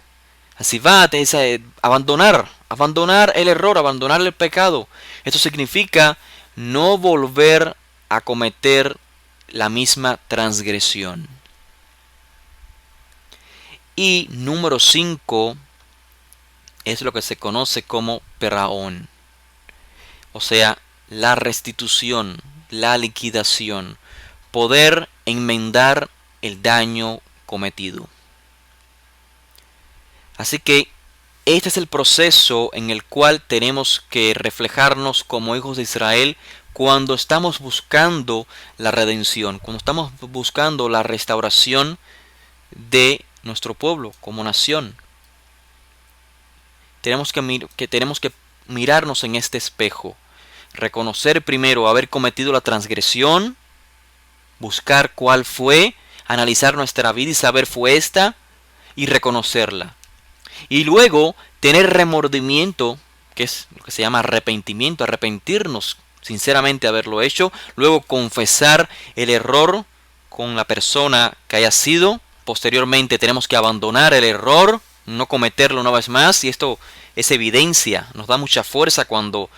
Asivat es abandonar el error, abandonar el pecado. Esto significa no volver a cometer la misma transgresión. Y número 5 es lo que se conoce como peraón. O sea, la restitución, la liquidación. poder enmendar el daño cometido. Así que este es el proceso en el cual tenemos que reflejarnos como hijos de Israel cuando estamos buscando la redención, cuando estamos buscando la restauración de nuestro pueblo como nación. Tenemos que mirarnos en este espejo, reconocer primero haber cometido la transgresión, buscar cuál fue, analizar nuestra vida y saber fue esta y reconocerla. Y luego tener remordimiento, que es lo que se llama arrepentimiento, arrepentirnos sinceramente de haberlo hecho, luego confesar el error con la persona que haya sido, posteriormente tenemos que abandonar el error, no cometerlo una vez más, y esto es evidencia, nos da mucha fuerza cuando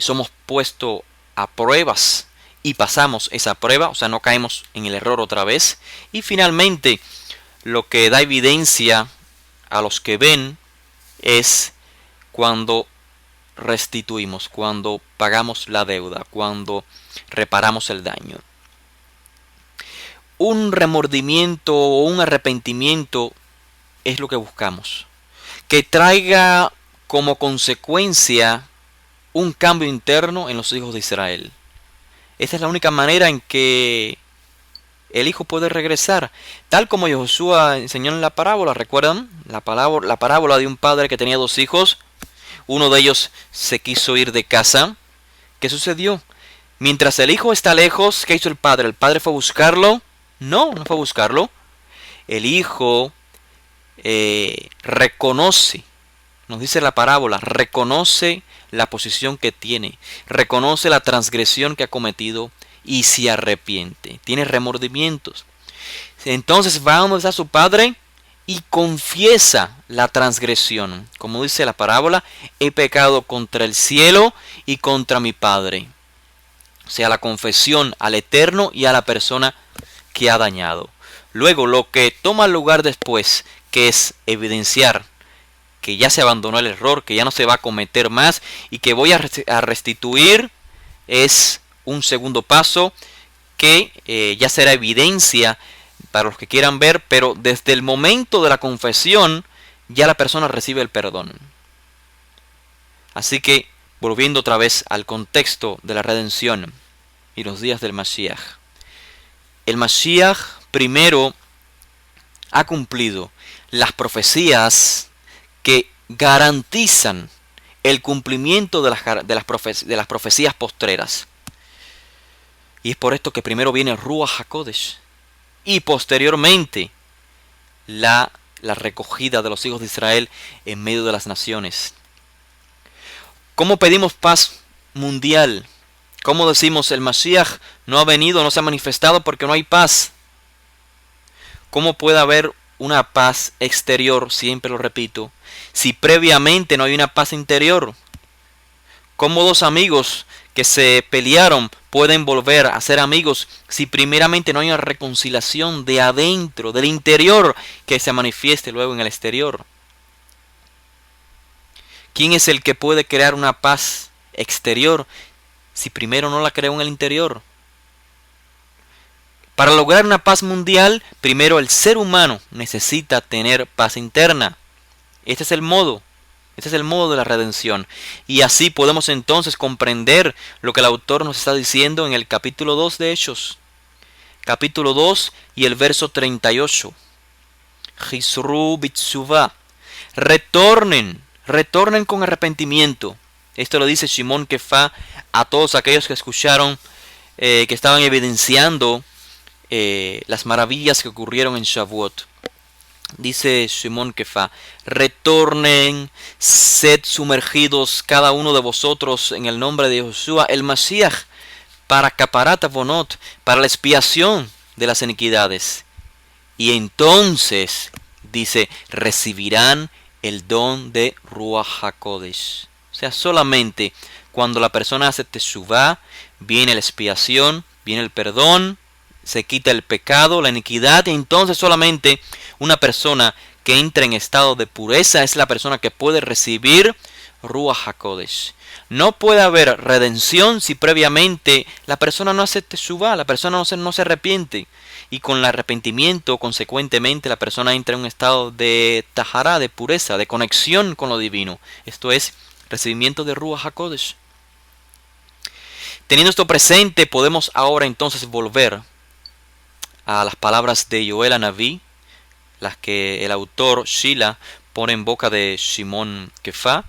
somos puestos a pruebas y pasamos esa prueba, o sea, no caemos en el error otra vez. Y finalmente, lo que da evidencia a los que ven es cuando restituimos, cuando pagamos la deuda, cuando reparamos el daño. Un remordimiento o un arrepentimiento es lo que buscamos, que traiga como consecuencia un cambio interno en los hijos de Israel. Esta es la única manera en que el hijo puede regresar, tal como Josué enseñó en la parábola. ¿Recuerdan? La parábola de un padre que tenía 2 hijos. Uno de ellos se quiso ir de casa. ¿Qué sucedió? Mientras el hijo está lejos, ¿qué hizo el padre? ¿El padre fue a buscarlo? No fue a buscarlo. El hijo reconoce, nos dice la parábola, reconoce la posición que tiene, reconoce la transgresión que ha cometido y se arrepiente, tiene remordimientos. Entonces va donde está su padre y confiesa la transgresión. Como dice la parábola, he pecado contra el cielo y contra mi padre. O sea, la confesión al Eterno y a la persona que ha dañado. Luego, lo que toma lugar después, que es evidenciar que ya se abandonó el error, que ya no se va a cometer más y que voy a restituir, es un segundo paso que ya será evidencia para los que quieran ver, pero desde el momento de la confesión ya la persona recibe el perdón. Así que, volviendo otra vez al contexto de la redención y los días del Mashiach. El Mashiach primero ha cumplido las profecías que garantizan el cumplimiento de las profecías postreras. Y es por esto que primero viene Ruach HaKodesh y posteriormente la recogida de los hijos de Israel en medio de las naciones. ¿Cómo pedimos paz mundial? ¿Cómo decimos el Mashiach no ha venido, no se ha manifestado porque no hay paz? ¿Cómo puede haber una paz exterior, siempre lo repito, si previamente no hay una paz interior? ¿Cómo 2 amigos que se pelearon pueden volver a ser amigos si primeramente no hay una reconciliación de adentro, del interior, que se manifieste luego en el exterior? ¿Quién es el que puede crear una paz exterior si primero no la creó en el interior? Para lograr una paz mundial, primero el ser humano necesita tener paz interna. Este es el modo de la redención. Y así podemos entonces comprender lo que el autor nos está diciendo en el capítulo 2 de Hechos. Capítulo 2 y el verso 38. Jisru bitsuvá. Retornen con arrepentimiento. Esto lo dice Shimon Kefá a todos aquellos que escucharon, que estaban evidenciando las maravillas que ocurrieron en Shavuot. Dice Shimon Kefá: retornen, sed sumergidos cada uno de vosotros en el nombre de Josué el Mashiach, para caparat avonot, para la expiación de las iniquidades. Y entonces, dice, recibirán el don de Ruach HaKodesh. O sea, solamente cuando la persona hace teshuvá, viene la expiación, viene el perdón, se quita el pecado, la iniquidad, y entonces solamente una persona que entra en estado de pureza es la persona que puede recibir Ruach HaKodesh. No puede haber redención si previamente la persona no hace teshuvah, la persona no se arrepiente. Y con el arrepentimiento, consecuentemente, la persona entra en un estado de tahará, de pureza, de conexión con lo divino. Esto es recibimiento de Ruach HaKodesh. Teniendo esto presente, podemos ahora entonces volver a las palabras de Yoel Hanaví, las que el autor Shila pone en boca de Shimon Kefá.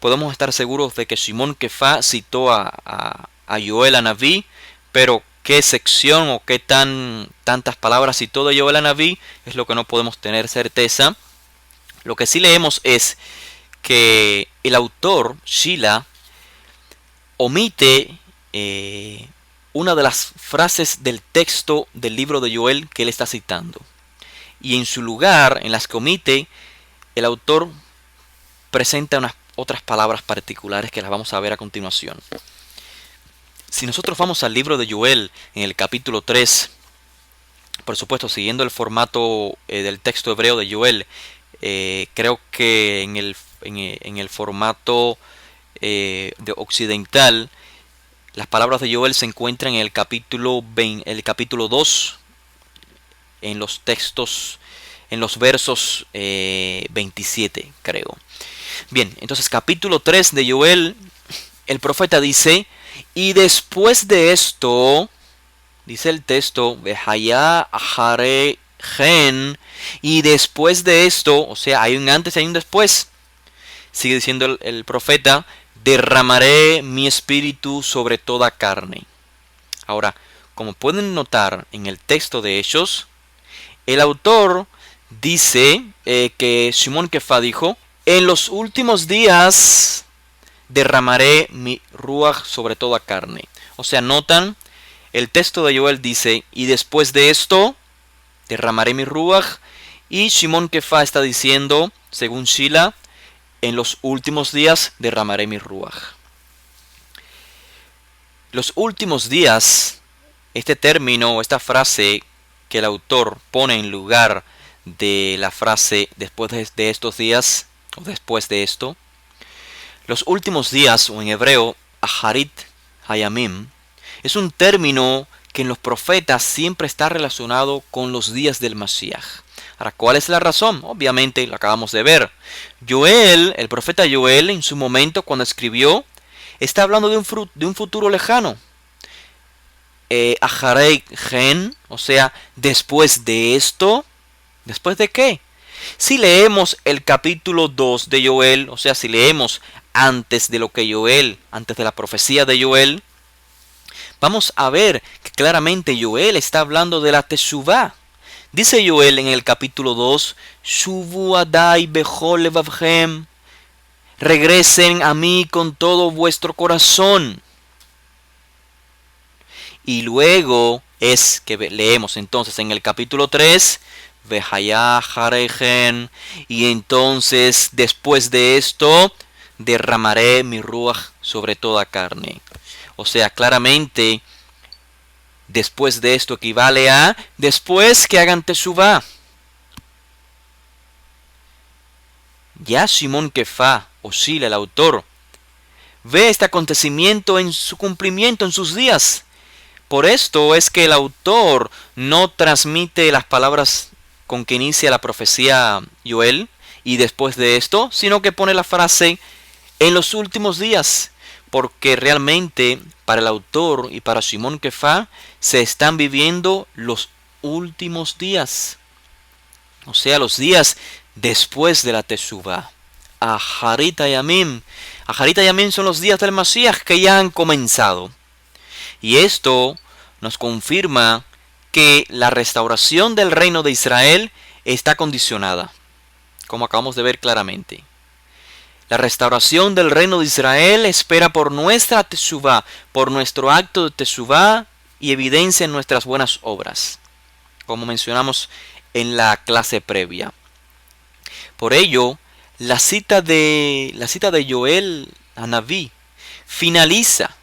Podemos estar seguros de que Shimon Kefá citó a Yoel Hanaví, pero qué sección o qué tantas palabras citó de Yoel Hanaví es lo que no podemos tener certeza. Lo que sí leemos es que el autor Shila omite una de las frases del texto del libro de Joel que él está citando. Y en su lugar, en las que omite, el autor presenta unas otras palabras particulares que las vamos a ver a continuación. Si nosotros vamos al libro de Joel en el capítulo 3, por supuesto siguiendo el formato del texto hebreo de Joel, creo que en el formato de occidental, las palabras de Joel se encuentran en el capítulo 2, en los textos, en los versos 27, creo. Bien, entonces capítulo 3 de Joel, el profeta dice, y después de esto, dice el texto, Vehaya Ahare Gen, y después de esto, o sea, hay un antes y hay un después, sigue diciendo el profeta, derramaré mi espíritu sobre toda carne. Ahora, como pueden notar en el texto de Hechos, el autor dice que Shimon Kefá dijo, en los últimos días derramaré mi ruach sobre toda carne. O sea, notan, el texto de Joel dice, y después de esto derramaré mi ruach, y Shimon Kefá está diciendo, según Shila, en los últimos días derramaré mi ruach. Los últimos días, este término, esta frase que el autor pone en lugar de la frase después de estos días, o después de esto, los últimos días, o en hebreo, Aharit Hayamim, es un término que en los profetas siempre está relacionado con los días del Mashiach. Ahora, ¿cuál es la razón? Obviamente, lo acabamos de ver. Joel, el profeta Joel, en su momento, cuando escribió, está hablando de un futuro lejano. Aharei Gen, o sea, después de esto, ¿después de qué? Si leemos el capítulo 2 de Joel, o sea, si leemos antes de lo que Joel, antes de la profecía de Joel, vamos a ver que claramente Joel está hablando de la Teshuvah. Dice Joel en el capítulo 2, Shuvu adai bechol levavchem, regresen a mí con todo vuestro corazón. Y luego es que leemos entonces en el capítulo 3, Vehaya Haregen, y entonces después de esto derramaré mi ruach sobre toda carne. O sea, claramente, después de esto equivale a después que hagan teshuvah. Ya Shimon Kefá, o Shila, el autor, ve este acontecimiento en su cumplimiento, en sus días. Por esto es que el autor no transmite las palabras con que inicia la profecía Joel y después de esto, sino que pone la frase en los últimos días, porque realmente para el autor y para Shimon Kefá se están viviendo los últimos días, o sea, los días después de la Teshuvah. Aharit Hayamim. Aharit Hayamim son los días del Mashiach que ya han comenzado. Y esto nos confirma que la restauración del reino de Israel está condicionada, como acabamos de ver claramente. La restauración del reino de Israel espera por nuestra teshuvah, por nuestro acto de teshuvah y evidencia en nuestras buenas obras, como mencionamos en la clase previa. Por ello, la cita de Joel Hanaví finaliza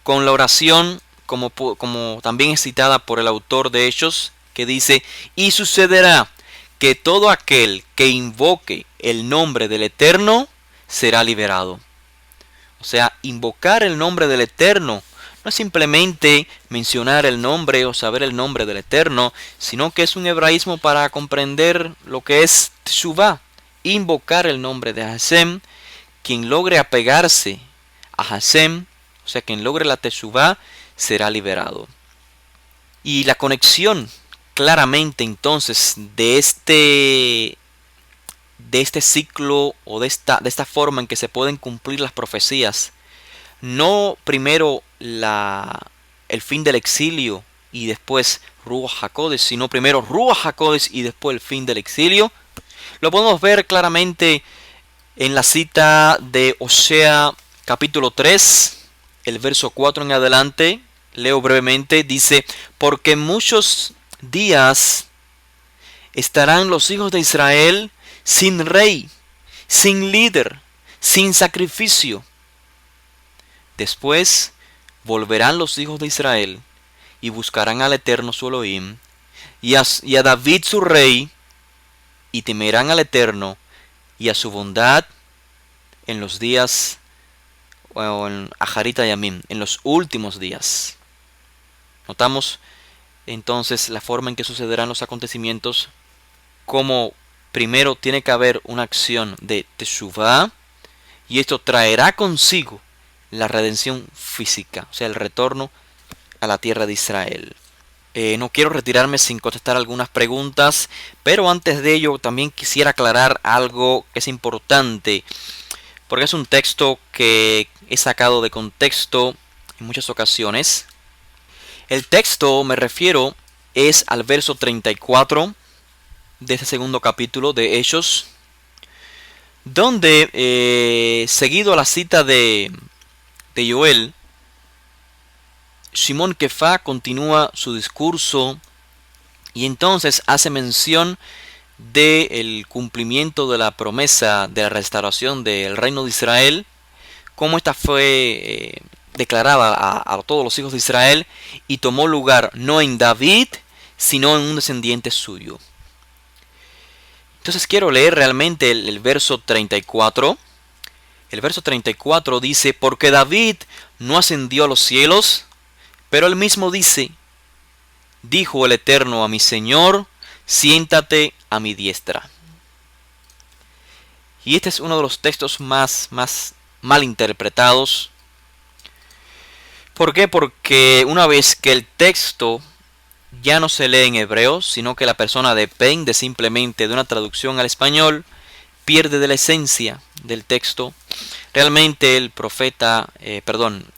con la oración, como también es citada por el autor de Hechos, que dice, y sucederá que todo aquel que invoque el nombre del Eterno será liberado. O sea, invocar el nombre del Eterno no es simplemente mencionar el nombre o saber el nombre del Eterno, sino que es un hebraísmo para comprender lo que es Teshuvah, invocar el nombre de Hashem. Quien logre apegarse a Hashem, o sea, quien logre la Teshuvah, será liberado. Y la conexión claramente entonces de este ciclo o de esta forma en que se pueden cumplir las profecías, no primero el fin del exilio y después Ruach HaKodesh, sino primero Ruach HaKodesh y después el fin del exilio, lo podemos ver claramente en la cita de Osea capítulo 3, el verso 4 en adelante. Leo brevemente, dice: porque muchos días estarán los hijos de Israel sin rey, sin líder, sin sacrificio. Después volverán los hijos de Israel y buscarán al Eterno su Elohim y a David su rey, y temerán al Eterno y a su bondad en los días, o en Ajarita Yamim, en los últimos días. Notamos entonces la forma en que sucederán los acontecimientos, como primero tiene que haber una acción de Teshuvah, y esto traerá consigo la redención física, o sea, el retorno a la tierra de Israel. No quiero retirarme sin contestar algunas preguntas, pero antes de ello también quisiera aclarar algo que es importante, porque es un texto que he sacado de contexto en muchas ocasiones. El texto, me refiero, es al verso 34 de este segundo capítulo de Hechos, donde, seguido a la cita de Joel, Shimon Kefá continúa su discurso y entonces hace mención del cumplimiento de la promesa de la restauración del reino de Israel, como esta fue declarada a todos los hijos de Israel y tomó lugar no en David, sino en un descendiente suyo. Entonces quiero leer realmente el verso 34. El verso 34 dice: porque David no ascendió a los cielos, pero él mismo dice: dijo el Eterno a mi Señor, siéntate a mi diestra. Y este es uno de los textos más mal interpretados. ¿Por qué? Porque una vez que el texto ya no se lee en hebreo, sino que la persona depende simplemente de una traducción al español, pierde de la esencia del texto. Realmente el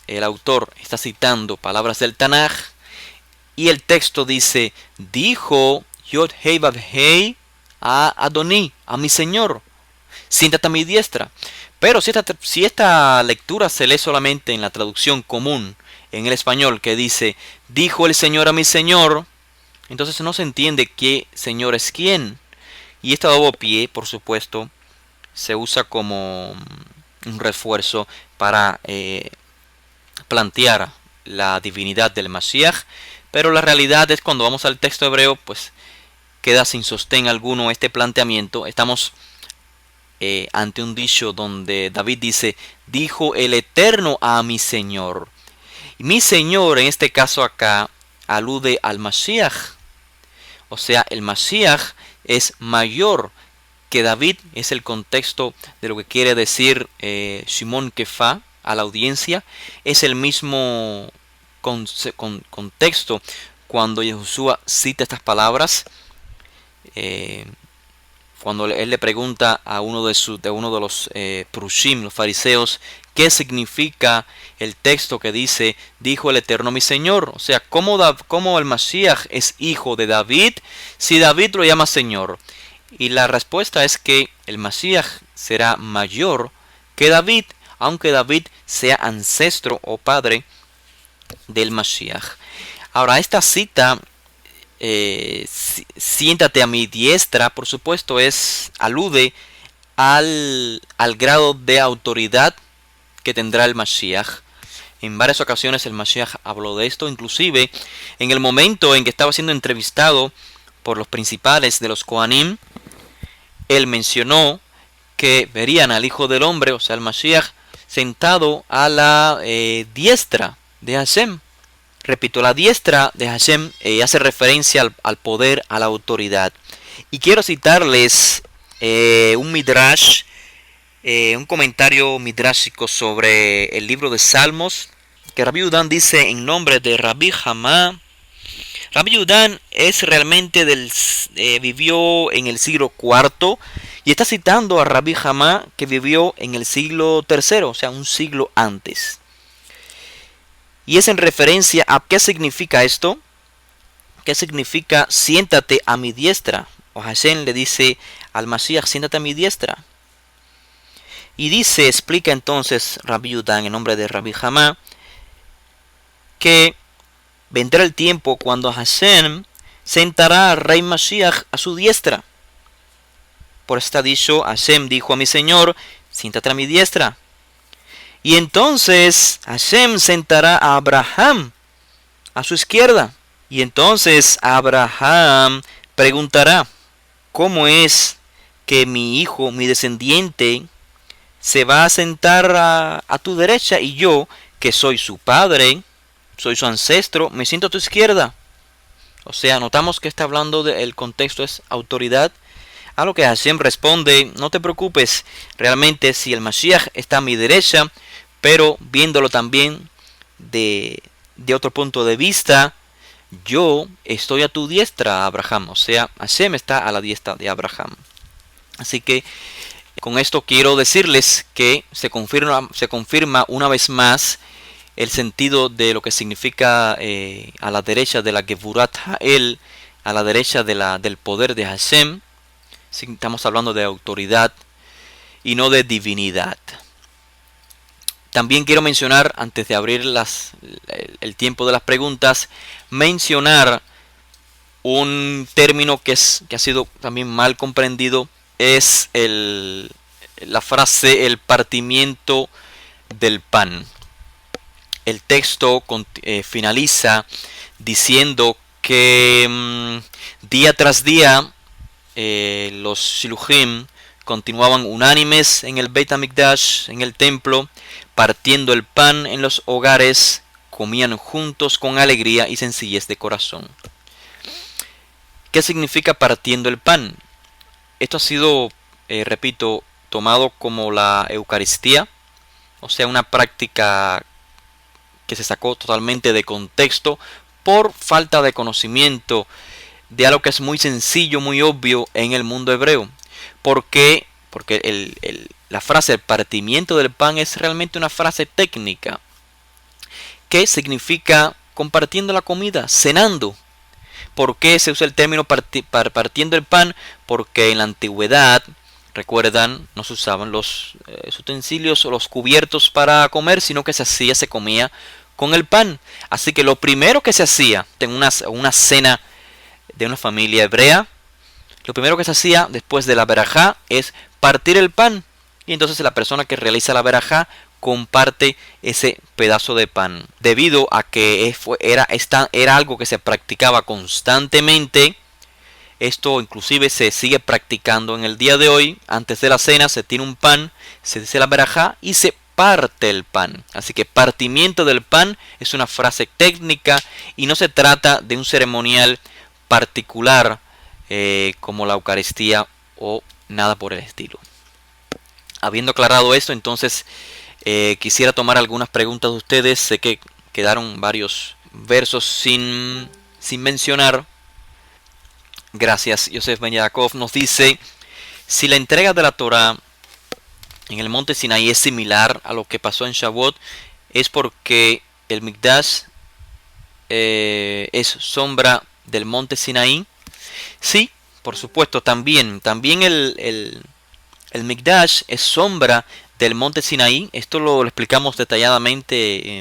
el autor está citando palabras del Tanaj, y el texto dice: dijo Yod Hei Vav Hei a Adoní, a mi Señor, siéntate a mi diestra. Pero si esta lectura se lee solamente en la traducción común, en el español, que dice: dijo el Señor a mi Señor, entonces no se entiende qué Señor es quién. Y este doble pie, por supuesto, se usa como un refuerzo para plantear la divinidad del Mashiach, pero la realidad es, cuando vamos al texto hebreo, pues queda sin sostén alguno este planteamiento. Estamos ante un dicho donde David dice: dijo el Eterno a mi Señor. Y mi Señor, en este caso acá, alude al Mashiach. O sea, el Mashiach es mayor que David. Es el contexto de lo que quiere decir Shimon Kefá a la audiencia. Es el mismo contexto cuando Yehoshua cita estas palabras. Cuando él le pregunta a uno de los Prushim, los fariseos, qué significa el texto que dice: dijo el Eterno mi Señor. O sea, ¿cómo el Mashiach es hijo de David si David lo llama Señor? Y la respuesta es que el Mashiach será mayor que David, aunque David sea ancestro o padre del Mashiach. Ahora, esta cita, siéntate a mi diestra, por supuesto, alude al grado de autoridad que tendrá el Mashiach. En varias ocasiones el Mashiach habló de esto, inclusive en el momento en que estaba siendo entrevistado por los principales de los Kohanim, él mencionó que verían al Hijo del Hombre, o sea, el Mashiach, sentado a la diestra de Hashem. Repito, la diestra de Hashem hace referencia al poder, a la autoridad. Y quiero citarles un midrash, un comentario midrashico sobre el libro de Salmos, que Rabbi Yudan dice en nombre de Rabbi Hamá. Rabbi Yudan es realmente vivió en el siglo IV y está citando a Rabbi Hamá, que vivió en el siglo III, o sea, un siglo antes. Y es en referencia a qué significa esto. ¿Qué significa siéntate a mi diestra? O Hashem le dice al Mashiach, siéntate a mi diestra. Y dice, explica entonces Rabbi Yudan en nombre de Rabbi Hamá, que vendrá el tiempo cuando Hashem sentará al rey Mashiach a su diestra. Por eso está dicho, Hashem dijo a mi Señor, siéntate a mi diestra. Y entonces Hashem sentará a Abraham a su izquierda. Y entonces Abraham preguntará, ¿cómo es que mi hijo, mi descendiente, se va a sentar a tu derecha y yo, que soy su padre, soy su ancestro, me siento a tu izquierda? O sea, notamos que está hablando del contexto es autoridad. A lo que Hashem responde, no te preocupes, realmente si el Mashiach está a mi derecha, pero viéndolo también de otro punto de vista, yo estoy a tu diestra, Abraham. O sea, Hashem está a la diestra de Abraham. Así que con esto quiero decirles que se confirma una vez más el sentido de lo que significa a la derecha de la Gevurat Ha'el, a la derecha del poder de Hashem. Estamos hablando de autoridad y no de divinidad. También quiero mencionar, antes de abrir el tiempo de las preguntas, mencionar un término que ha sido también mal comprendido, es la frase el partimiento del pan. El texto finaliza diciendo que día tras día los Shiluchim continuaban unánimes en el Beit HaMikdash, en el templo, partiendo el pan en los hogares, comían juntos con alegría y sencillez de corazón. ¿Qué significa partiendo el pan? Esto ha sido, repito, tomado como la Eucaristía, o sea, una práctica que se sacó totalmente de contexto por falta de conocimiento de algo que es muy sencillo, muy obvio en el mundo hebreo. ¿Por qué? Porque la frase el partimiento del pan es realmente una frase técnica que significa compartiendo la comida, cenando. ¿Por qué se usa el término partiendo el pan? Porque en la antigüedad, recuerdan, no se usaban los utensilios o los cubiertos para comer, sino que se comía con el pan. Así que lo primero que se hacía en una cena de una familia hebrea, lo primero que se hacía después de la verajá es partir el pan. Y entonces la persona que realiza la verajá comparte ese pedazo de pan. Debido a que era algo que se practicaba constantemente, esto inclusive se sigue practicando en el día de hoy. Antes de la cena se tiene un pan, se dice la verajá y se parte el pan. Así que partimiento del pan es una frase técnica y no se trata de un ceremonial particular como la Eucaristía o nada por el estilo. Habiendo aclarado esto, entonces quisiera tomar algunas preguntas de ustedes. Sé que quedaron varios versos sin mencionar. Gracias. Yosef Ben Yaakov nos dice: si la entrega de la Torah en el monte Sinaí es similar a lo que pasó en Shavuot, es porque el Mikdash es sombra del monte Sinaí. Sí, por supuesto, también el Mikdash es sombra del monte Sinaí. Esto lo explicamos detalladamente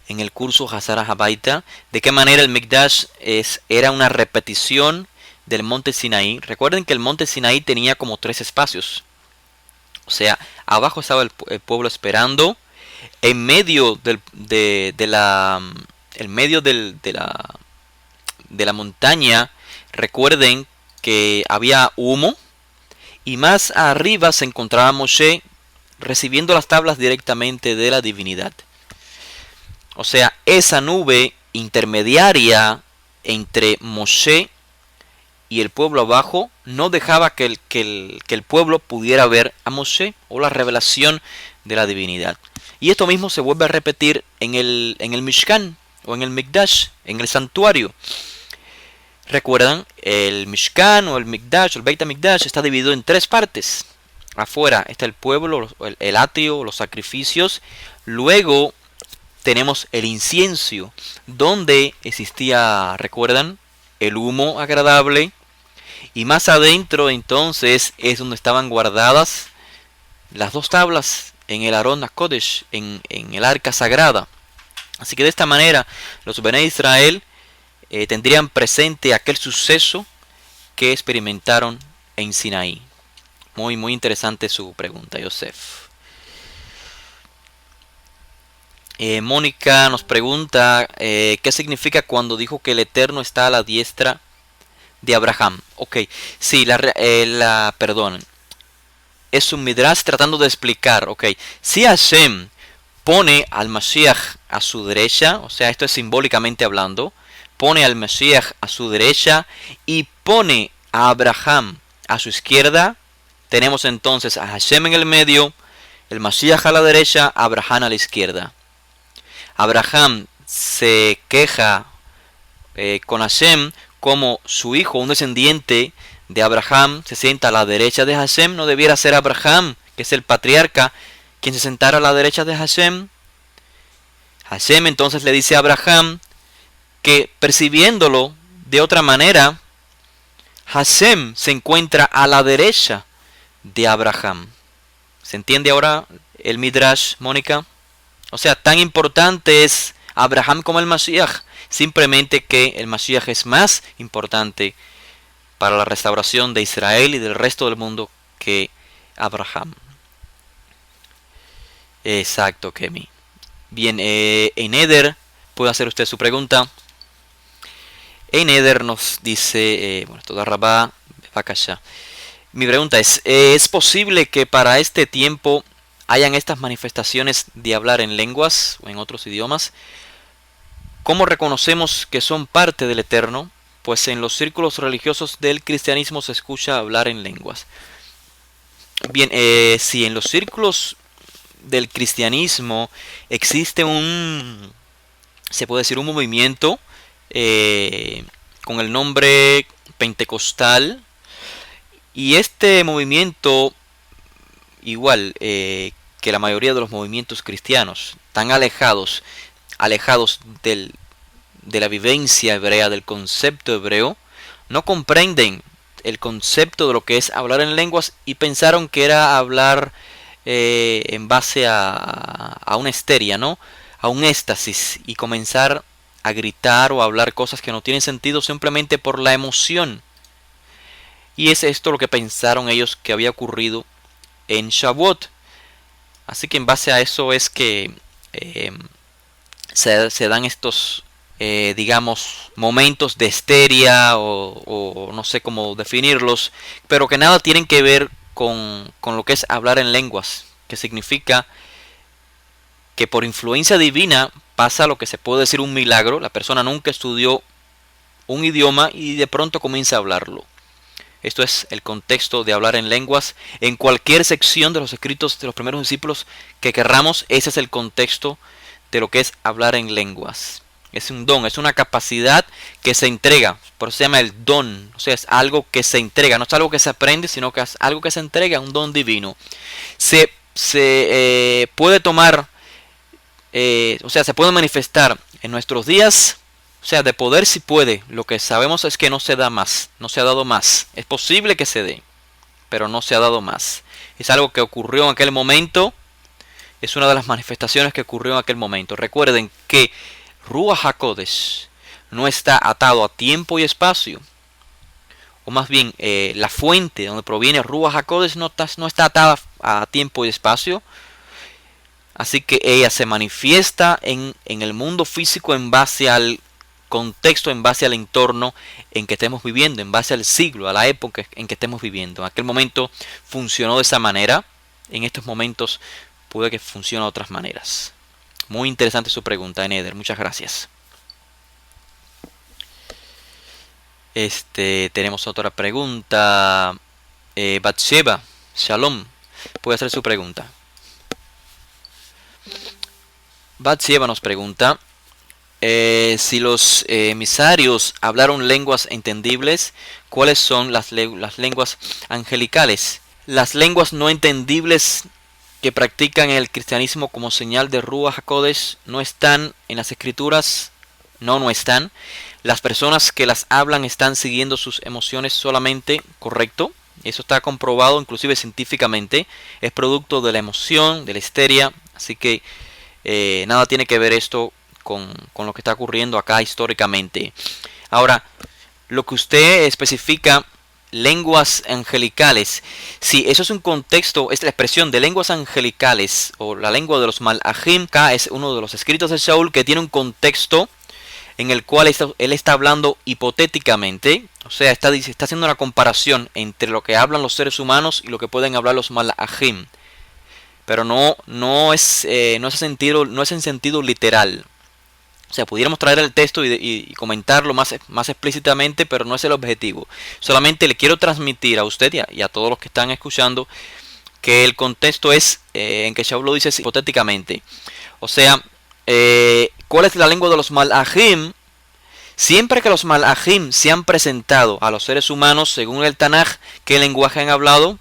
en el curso Hazara Habaita, de qué manera el Mikdash era una repetición del monte Sinaí. Recuerden que el monte Sinaí tenía como 3 espacios. O sea, abajo estaba el pueblo esperando. En medio de la montaña, recuerden que había humo. y más arriba se encontraba Moshe recibiendo las tablas directamente de la divinidad. O sea, esa nube intermediaria entre Moshe y el pueblo abajo no dejaba que el pueblo pudiera ver a Moshe o la revelación de la divinidad. Y esto mismo se vuelve a repetir en el Mishkan o en el Mikdash, en el santuario. Recuerdan, el Mishkan o el Mikdash, el Beit HaMikdash está dividido en tres partes. Afuera está el pueblo, el atrio, los sacrificios. Luego tenemos el incienso, donde existía, recuerdan, el humo agradable. Y más adentro entonces es donde estaban guardadas las dos tablas en el Aron HaKodesh, en el arca sagrada. Así que de esta manera los Bnei Israel tendrían presente aquel suceso que experimentaron en Sinaí. Muy interesante su pregunta, Yosef. Mónica nos pregunta qué significa cuando dijo que el Eterno está a la diestra de Abraham. Ok, sí, perdón. Es un Midrash tratando de explicar. Ok, si Hashem pone al Mashiach a su derecha, o sea, esto es simbólicamente hablando, pone al Mashiach a su derecha y pone a Abraham a su izquierda, tenemos entonces a Hashem en el medio, el Mashiach a la derecha, Abraham a la izquierda. Abraham se queja con Hashem como su hijo, un descendiente de Abraham, se sienta a la derecha de Hashem. No debiera ser Abraham, que es el patriarca, quien se sentara a la derecha de Hashem. Hashem entonces le dice a Abraham que, percibiéndolo de otra manera, Hashem se encuentra a la derecha de Abraham. ¿Se entiende ahora el Midrash, Mónica? O sea, tan importante es Abraham como el Mashiach. Simplemente que el Mashiach es más importante para la restauración de Israel y del resto del mundo que Abraham. Exacto, Kemi. Bien, en Eder, puede hacer usted su pregunta. En Eder nos dice, toda Rabá, Bakasha. Mi pregunta ¿es posible que para este tiempo hayan estas manifestaciones de hablar en lenguas o en otros idiomas? ¿Cómo reconocemos que son parte del Eterno? Pues en los círculos religiosos del cristianismo se escucha hablar en lenguas. Bien, si en los círculos del cristianismo existe se puede decir, un movimiento con el nombre pentecostal, y este movimiento, igual que la mayoría de los movimientos cristianos, tan alejados de la vivencia hebrea, del concepto hebreo, no comprenden el concepto de lo que es hablar en lenguas y pensaron que era hablar en base a una histeria, ¿no? A un éxtasis, y comenzar a gritar o a hablar cosas que no tienen sentido simplemente por la emoción. Y es esto lo que pensaron ellos que había ocurrido en Shavuot. Así que en base a eso es que se dan estos, digamos, momentos de histeria o no sé cómo definirlos, pero que nada tienen que ver con lo que es hablar en lenguas, que significa que por influencia divina pasa lo que se puede decir un milagro. La persona nunca estudió un idioma y de pronto comienza a hablarlo. Esto es el contexto de hablar en lenguas. En cualquier sección de los escritos de los primeros discípulos que querramos, ese es el contexto de lo que es hablar en lenguas. Es un don, es una capacidad que se entrega. Por eso se llama el don. O sea, es algo que se entrega. No es algo que se aprende, sino que es algo que se entrega, un don divino. Se puede tomar, o sea, se puede manifestar en nuestros días. O sea, de poder sí puede. Lo que sabemos es que no se da más. No se ha dado más. Es posible que se dé, pero no se ha dado más. Es algo que ocurrió en aquel momento. Es una de las manifestaciones que ocurrió en aquel momento. Recuerden que Ruach HaKodesh no está atado a tiempo y espacio. O más bien, la fuente donde proviene Ruach HaKodesh no está atada a tiempo y espacio. Así que ella se manifiesta en el mundo físico en base al contexto en base al entorno en que estemos viviendo, en base al siglo, a la época en que estemos viviendo. En aquel momento funcionó de esa manera, en estos momentos puede que funcione de otras maneras. Muy interesante su pregunta, Eneder, muchas gracias. Tenemos otra pregunta. Batsheba, Shalom, puede hacer su pregunta. Batsheba nos pregunta si los emisarios hablaron lenguas entendibles, ¿cuáles son las lenguas angelicales? Las lenguas no entendibles que practican el cristianismo como señal de Ruach HaKodesh no están en las escrituras. No están. Las personas que las hablan están siguiendo sus emociones solamente, correcto. Eso está comprobado inclusive científicamente. Es producto de la emoción, de la histeria. Así que nada tiene que ver esto con lo que está ocurriendo acá históricamente. Ahora, lo que usted especifica, lenguas angelicales, si eso es un contexto, es la expresión de lenguas angelicales o la lengua de los malajim, acá es uno de los escritos de Shaul que tiene un contexto en el cual él está hablando hipotéticamente, o sea, está haciendo una comparación entre lo que hablan los seres humanos y lo que pueden hablar los malajim, pero no es en sentido literal. O sea, pudiéramos traer el texto y comentarlo más explícitamente, pero no es el objetivo. Solamente le quiero transmitir a usted y a todos los que están escuchando que el contexto es en que Shaul lo dice hipotéticamente. O sea, ¿cuál es la lengua de los malajim? Siempre que los malajim se han presentado a los seres humanos, según el Tanaj, ¿qué lenguaje han hablado?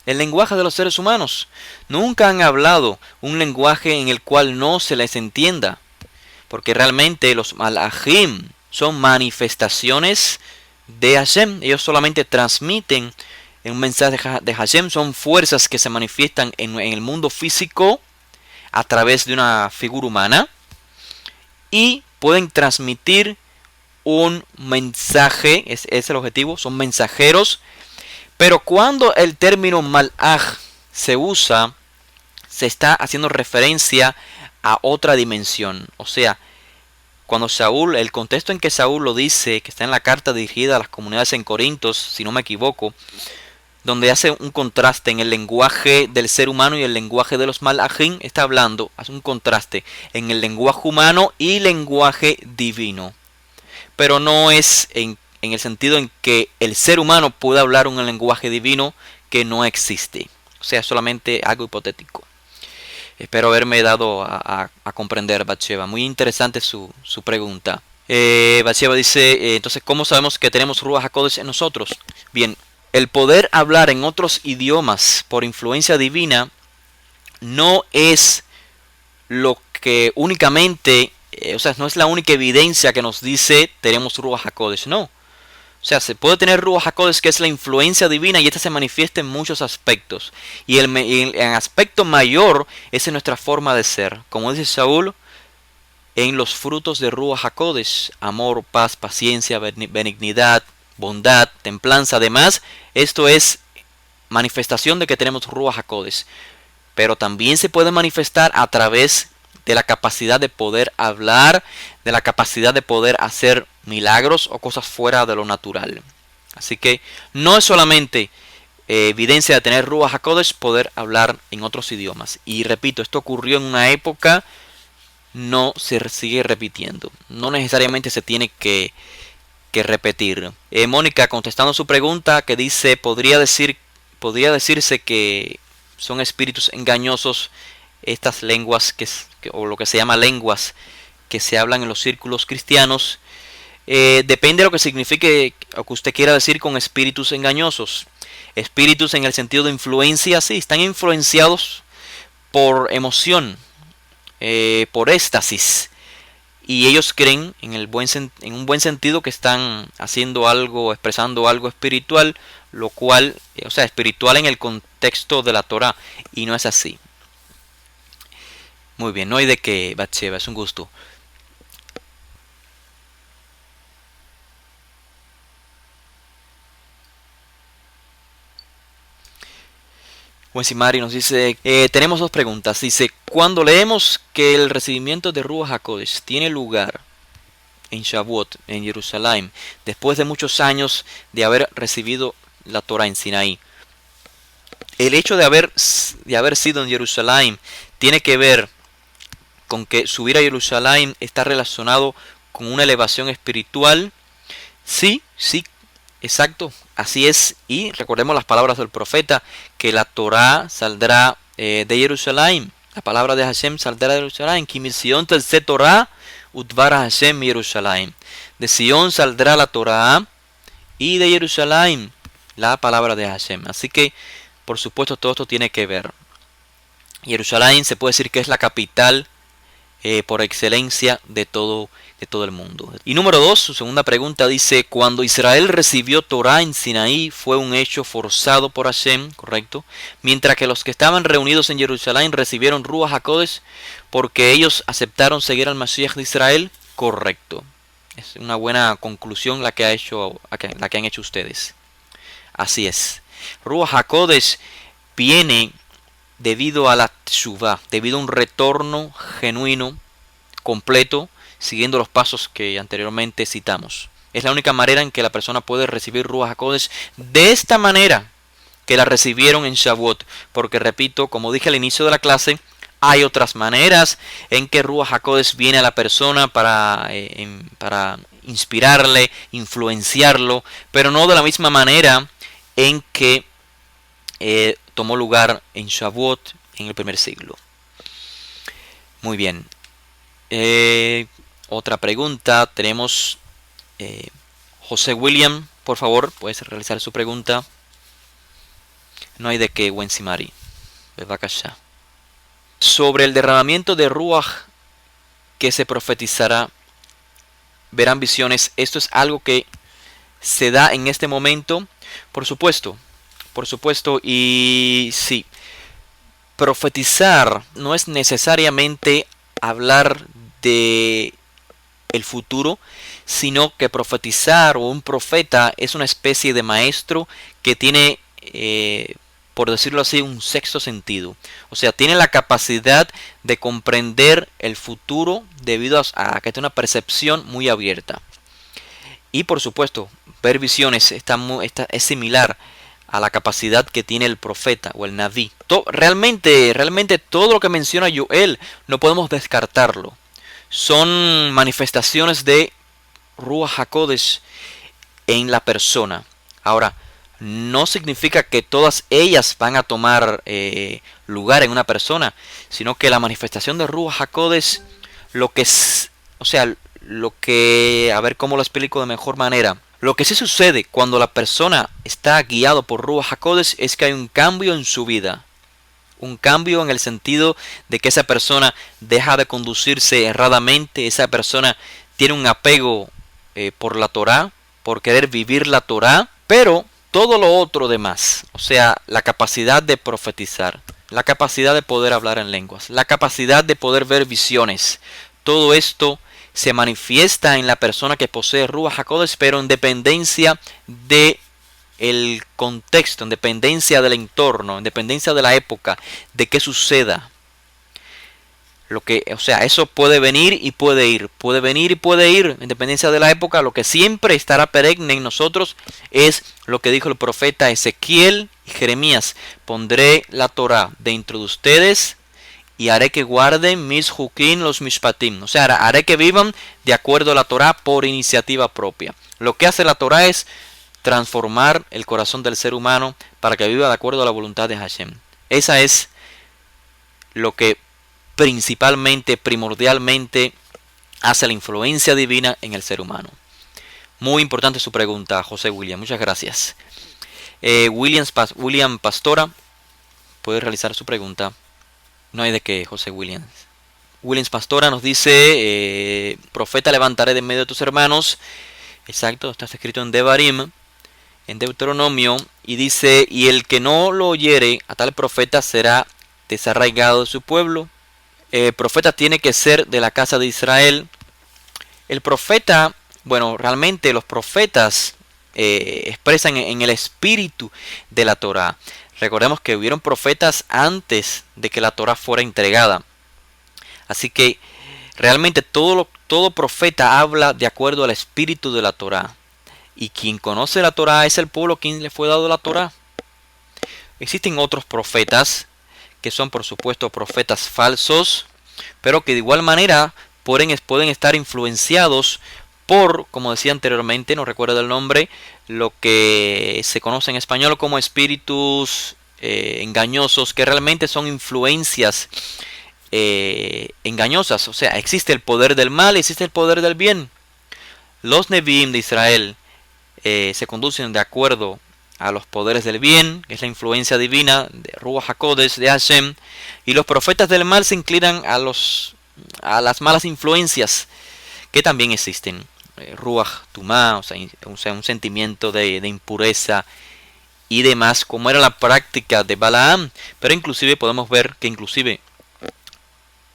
El lenguaje de los seres humanos. Nunca han hablado un lenguaje en el cual no se les entienda. Porque realmente los malajim son manifestaciones de Hashem. Ellos solamente transmiten un mensaje de Hashem. Son fuerzas que se manifiestan en el mundo físico a través de una figura humana. Y pueden transmitir un mensaje. Es el objetivo. Son mensajeros. Pero cuando el término malaj se usa, se está haciendo referencia a otra dimensión. O sea, cuando Saúl, el contexto en que Saúl lo dice, que está en la carta dirigida a las comunidades en Corintios, si no me equivoco, donde hace un contraste en el lenguaje del ser humano y el lenguaje de los malajim, está hablando, hace un contraste en el lenguaje humano y lenguaje divino. Pero no es en el sentido en que el ser humano puede hablar un lenguaje divino que no existe. O sea, solamente algo hipotético. Espero haberme dado a comprender, Batsheba. Muy interesante su pregunta. Batsheba dice, entonces, ¿cómo sabemos que tenemos Ruach HaKodesh en nosotros? Bien, el poder hablar en otros idiomas por influencia divina no es lo que únicamente, o sea, no es la única evidencia que nos dice tenemos Ruach HaKodesh, no. O sea, se puede tener Ruach HaKodesh, que es la influencia divina, y esta se manifiesta en muchos aspectos. Y el aspecto mayor es en nuestra forma de ser. Como dice Saúl, en los frutos de Ruach HaKodesh: amor, paz, paciencia, benignidad, bondad, templanza. Además, esto es manifestación de que tenemos Ruach HaKodesh. Pero también se puede manifestar a través de la capacidad de poder hablar, de la capacidad de poder hacer milagros o cosas fuera de lo natural. Así que no es solamente evidencia de tener Ruach HaKodesh poder hablar en otros idiomas. Y repito, esto ocurrió en una época, no se sigue repitiendo. No necesariamente se tiene que repetir. Mónica, contestando su pregunta, que dice, podría decirse que son espíritus engañosos estas lenguas o lo que se llama lenguas que se hablan en los círculos cristianos. Depende de lo que signifique o que usted quiera decir con espíritus engañosos. Espíritus en el sentido de influencia, sí, están influenciados por emoción, por éxtasis, y ellos creen en un buen sentido que están haciendo algo, expresando algo espiritual, lo cual, o sea, espiritual en el contexto de la Torah, y no es así. Muy bien, no hay de qué, Batsheba, es un gusto. Wensimari nos dice, tenemos dos preguntas. Dice, cuando leemos que el recibimiento de Ruach HaKodesh tiene lugar en Shavuot, en Jerusalén, después de muchos años de haber recibido la Torá en Sinaí. El hecho de haber sido en Jerusalén tiene que ver con que subir a Jerusalén está relacionado con una elevación espiritual. Sí, sí, exacto, así es. Y recordemos las palabras del profeta, que la Torá saldrá de Jerusalén. La palabra de Hashem saldrá de Jerusalén. Ki mi Sion tezé Torá utvar Hashem Jerusalén. De Sion saldrá la Torá y de Jerusalén la palabra de Hashem. Así que, por supuesto, todo esto tiene que ver. Jerusalén se puede decir que es la capital por excelencia de todo el mundo. Y número 2, su segunda pregunta dice: cuando Israel recibió Torá en Sinaí fue un hecho forzado por Hashem, correcto, mientras que los que estaban reunidos en Jerusalén recibieron Ruach HaKodesh porque ellos aceptaron seguir al Mashiach de Israel, correcto. Es una buena conclusión la que han hecho ustedes. Así es. Ruach HaKodesh viene debido a la teshuvah, debido a un retorno genuino, completo, siguiendo los pasos que anteriormente citamos. Es la única manera en que la persona puede recibir Ruach HaKodesh de esta manera que la recibieron en Shavuot. Porque repito, como dije al inicio de la clase, hay otras maneras en que Ruach HaKodesh viene a la persona para inspirarle, influenciarlo, pero no de la misma manera en que tomó lugar en Shavuot en el primer siglo. Muy bien. Otra pregunta. Tenemos José William. Por favor, puedes realizar su pregunta. No hay de qué, Wensimari. Bevakasha. Sobre el derramamiento de Ruach que se profetizará, verán visiones. Esto es algo que se da en este momento. Por supuesto, y sí, profetizar no es necesariamente hablar de el futuro, sino que profetizar o un profeta es una especie de maestro que tiene, por decirlo así, un sexto sentido. O sea, tiene la capacidad de comprender el futuro debido a que tiene una percepción muy abierta. Y por supuesto, ver visiones es similar a la capacidad que tiene el profeta o el Naví. Realmente todo lo que menciona Joel no podemos descartarlo. Son manifestaciones de Ruach HaKodesh en la persona. Ahora, no significa que todas ellas van a tomar lugar en una persona, sino que la manifestación de Ruach HaKodesh, a ver cómo lo explico de mejor manera. Lo que sí sucede cuando la persona está guiado por Ruach HaKodesh es que hay un cambio en su vida. Un cambio en el sentido de que esa persona deja de conducirse erradamente. Esa persona tiene un apego por la Torá, por querer vivir la Torá. Pero todo lo otro demás, o sea, la capacidad de profetizar, la capacidad de poder hablar en lenguas, la capacidad de poder ver visiones, todo esto se manifiesta en la persona que posee Ruach HaKodesh, pero en dependencia de el contexto, en dependencia del entorno, en dependencia de la época, de qué suceda. Eso puede venir y puede ir, en dependencia de la época. Lo que siempre estará perenne en nosotros es lo que dijo el profeta Ezequiel y Jeremías: pondré la Torá dentro de ustedes y haré que guarden mis jukim, los mishpatim. O sea, haré que vivan de acuerdo a la Torá por iniciativa propia. Lo que hace la Torá es transformar el corazón del ser humano para que viva de acuerdo a la voluntad de Hashem. Esa es lo que principalmente, primordialmente, hace la influencia divina en el ser humano. Muy importante su pregunta, José William. Muchas gracias. William Pastora, puede realizar su pregunta. No hay de qué, José Williams. Williams Pastora nos dice: profeta levantaré de en medio de tus hermanos. Exacto, está escrito en Devarim, en Deuteronomio, y dice: y el que no lo oyere a tal profeta será desarraigado de su pueblo. Profeta tiene que ser de la casa de Israel. El profeta, realmente los profetas expresan en el espíritu de la Torá. Recordemos que hubieron profetas antes de que la Torá fuera entregada. Así que realmente todo todo profeta habla de acuerdo al espíritu de la Torá. Y quien conoce la Torá es el pueblo quien le fue dado la Torá. Existen otros profetas que son por supuesto profetas falsos, pero que de igual manera pueden estar influenciados por, como decía anteriormente, no recuerdo el nombre, lo que se conoce en español como espíritus engañosos, que realmente son influencias engañosas. O sea, existe el poder del mal, existe el poder del bien. Los Nevi'im de Israel se conducen de acuerdo a los poderes del bien, que es la influencia divina de Ruach HaKodesh, de Hashem, y los profetas del mal se inclinan a las malas influencias que también existen. Ruach Tumá, o sea, un sentimiento de impureza y demás, como era la práctica de Balaam. Pero inclusive podemos ver que inclusive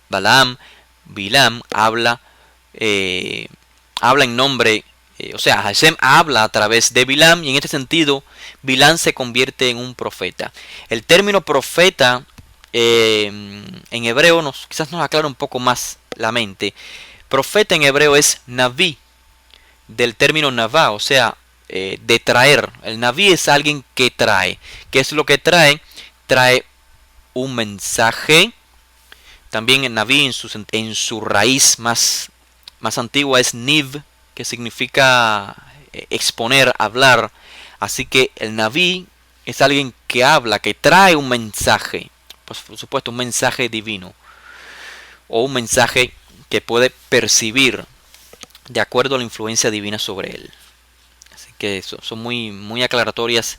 Bilam habla en nombre, o sea, Hashem habla a través de Bilam, y en este sentido Bilam se convierte en un profeta. El término profeta en hebreo quizás nos aclara un poco más la mente. Profeta en hebreo es Naví, del término Navá, o sea, de traer. El Naví es alguien que trae. ¿Qué es lo que trae? Trae un mensaje. También el Naví en su raíz más antigua es Niv, que significa exponer, hablar. Así que el Naví es alguien que habla, que trae un mensaje. Pues, por supuesto, un mensaje divino. O un mensaje que puede percibir de acuerdo a la influencia divina sobre él. Así que son muy aclaratorias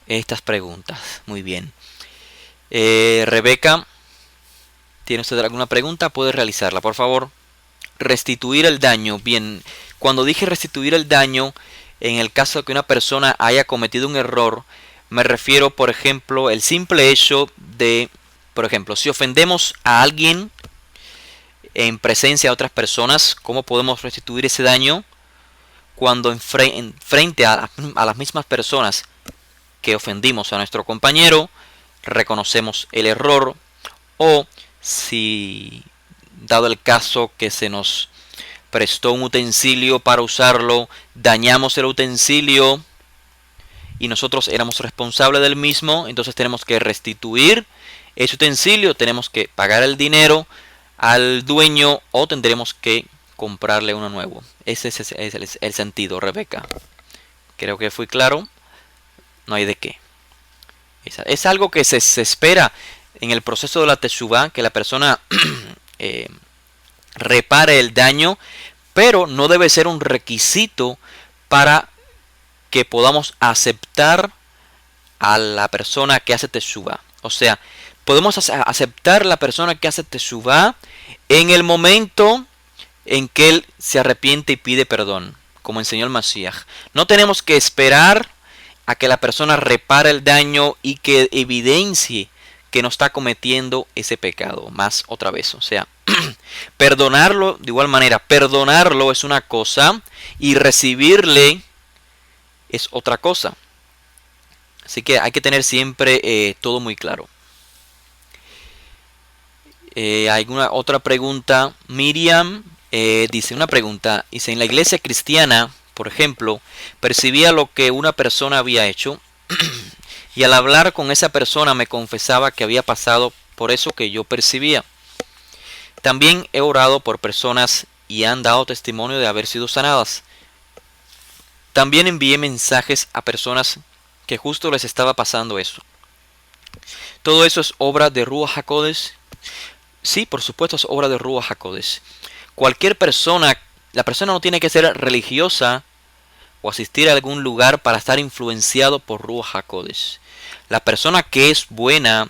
estas preguntas. Muy bien. Rebeca, ¿tiene usted alguna pregunta? Puede realizarla, por favor. Restituir el daño. Bien, cuando dije restituir el daño, en el caso de que una persona haya cometido un error, me refiero, por ejemplo, el simple hecho de, por ejemplo, si ofendemos a alguien en presencia de otras personas, ¿cómo podemos restituir ese daño? Cuando frente a las mismas personas que ofendimos a nuestro compañero, reconocemos el error, o si, dado el caso que se nos prestó un utensilio para usarlo, dañamos el utensilio y nosotros éramos responsables del mismo, entonces tenemos que restituir ese utensilio, tenemos que pagar el dinero al dueño o tendremos que comprarle uno nuevo. Ese es el sentido, Rebeca. Creo que fui claro. No hay de qué. Es algo que se espera en el proceso de la teshuvá, que la persona repare el daño, pero no debe ser un requisito para que podamos aceptar a la persona que hace teshuvá. O sea, podemos aceptar a la persona que hace teshuvá en el momento en que él se arrepiente y pide perdón, como enseñó el Mashiach. No tenemos que esperar a que la persona repare el daño y que evidencie que no está cometiendo ese pecado más otra vez. O sea, perdonarlo de igual manera. Perdonarlo es una cosa y recibirle es otra cosa. Así que hay que tener siempre todo muy claro. ¿Alguna otra pregunta? Miriam dice una pregunta. Dice, en la iglesia cristiana, por ejemplo, percibía lo que una persona había hecho y al hablar con esa persona me confesaba que había pasado por eso que yo percibía. También he orado por personas y han dado testimonio de haber sido sanadas. También envié mensajes a personas que justo les estaba pasando eso. ¿Todo eso es obra de Ruach HaKodesh? Sí, por supuesto es obra de Ruach HaKodesh. Cualquier persona, la persona no tiene que ser religiosa o asistir a algún lugar para estar influenciado por Ruach HaKodesh. La persona que es buena,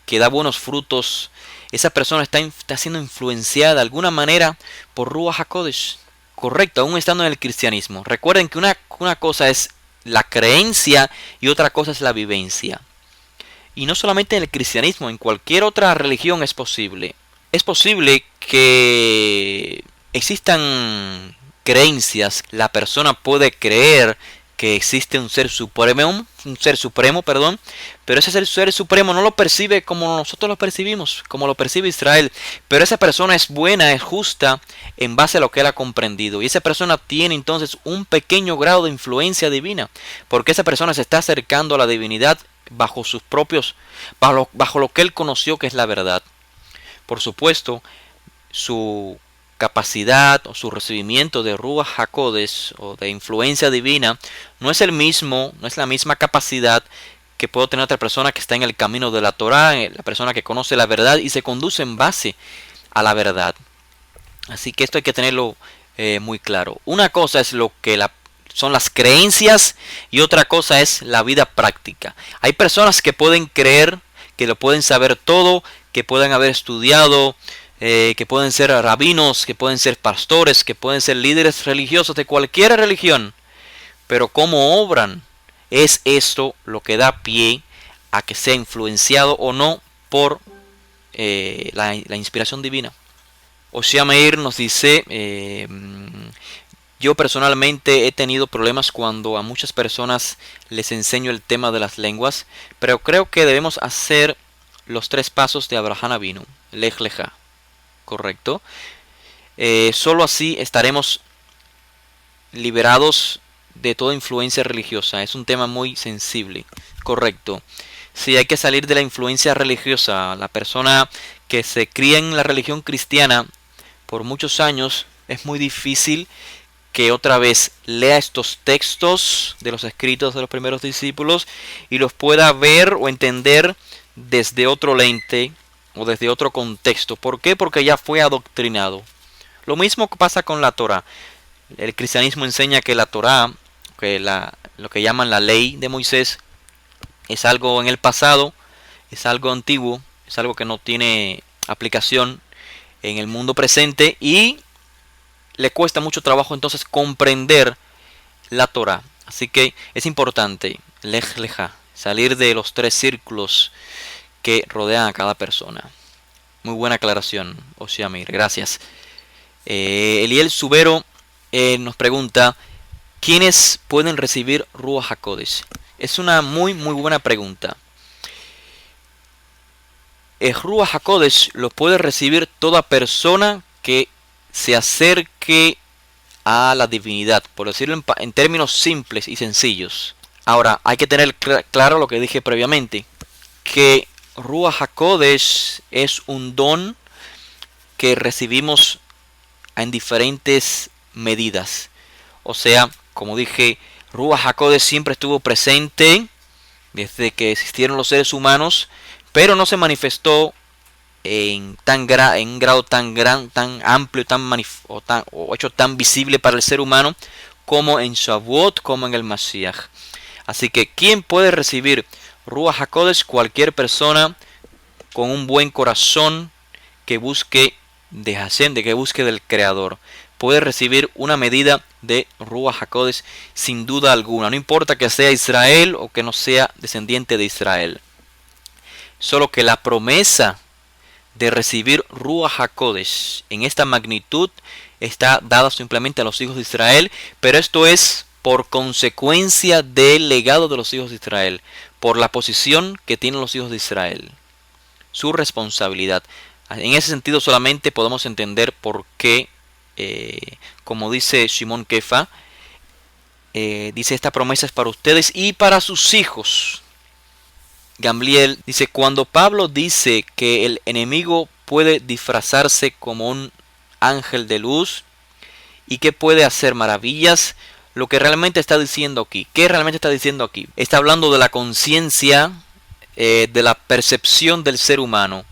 que da buenos frutos, esa persona está siendo influenciada de alguna manera por Ruach HaKodesh. Correcto, aún estando en el cristianismo. Recuerden que una cosa es la creencia y otra cosa es la vivencia. Y no solamente en el cristianismo, en cualquier otra religión es posible. Es posible que existan creencias. La persona puede creer que existe un ser supremo, perdón, pero ese ser supremo no lo percibe como nosotros lo percibimos, como lo percibe Israel, pero esa persona es buena, es justa en base a lo que él ha comprendido, y esa persona tiene entonces un pequeño grado de influencia divina, porque esa persona se está acercando a la divinidad bajo sus propios, bajo lo que él conoció que es la verdad. Por supuesto, su capacidad o su recibimiento de Ruach HaKodesh o de influencia divina no es la misma capacidad que puede tener otra persona que está en el camino de la Torá, la persona que conoce la verdad y se conduce en base a la verdad. Así que esto hay que tenerlo muy claro. Una cosa es lo que son las creencias y otra cosa es la vida práctica. Hay personas que pueden creer, que lo pueden saber todo, que pueden haber estudiado, que pueden ser rabinos, que pueden ser pastores, que pueden ser líderes religiosos de cualquier religión, pero cómo obran es esto lo que da pie a que sea influenciado o no por la inspiración divina. Oshia Meir nos dice, yo personalmente he tenido problemas cuando a muchas personas les enseño el tema de las lenguas, pero creo que debemos hacer los 3 pasos de Abraham Avinu, Lej Leja. Correcto. Solo así estaremos liberados de toda influencia religiosa. Es un tema muy sensible. Correcto. Sí, hay que salir de la influencia religiosa. La persona que se cría en la religión cristiana por muchos años, es muy difícil que otra vez lea estos textos de los escritos de los primeros discípulos y los pueda ver o entender desde otro lente o desde otro contexto. ¿Por qué? Porque ya fue adoctrinado. Lo mismo pasa con la Torá. El cristianismo enseña que la Torá, lo que llaman la ley de Moisés, es algo en el pasado, es algo antiguo, es algo que no tiene aplicación en el mundo presente y le cuesta mucho trabajo entonces comprender la Torá. Así que es importante, Lej Leja, salir de los 3 círculos que rodean a cada persona. Muy buena aclaración, Oshia Meir, gracias. Eliel Subero nos pregunta, ¿quiénes pueden recibir Ruach HaKodesh? Es una muy buena pregunta. El Ruach HaKodesh lo puede recibir toda persona que se acerque a la divinidad, por decirlo en términos simples y sencillos. Ahora, hay que tener claro lo que dije previamente, que Ruach HaKodesh es un don que recibimos en diferentes medidas. O sea, como dije, Ruach HaKodesh siempre estuvo presente desde que existieron los seres humanos, pero no se manifestó en un grado tan amplio, o hecho tan visible para el ser humano como en Shavuot, como en el Mashiach. Así que, ¿quién puede recibir Ruach HaKodesh? Cualquier persona con un buen corazón que busque de Hashem, que busque del Creador. Puede recibir una medida de Ruach HaKodesh sin duda alguna. No importa que sea Israel o que no sea descendiente de Israel. Solo que la promesa de recibir Ruach HaKodesh en esta magnitud está dada simplemente a los hijos de Israel, pero esto es por consecuencia del legado de los hijos de Israel, por la posición que tienen los hijos de Israel, su responsabilidad. En ese sentido solamente podemos entender por qué, como dice Shimon Kefa, dice, esta promesa es para ustedes y para sus hijos. Gamliel dice, cuando Pablo dice que el enemigo puede disfrazarse como un ángel de luz y que puede hacer maravillas, lo que realmente está diciendo aquí, ¿qué realmente está diciendo aquí? Está hablando de la conciencia, de la percepción del ser humano.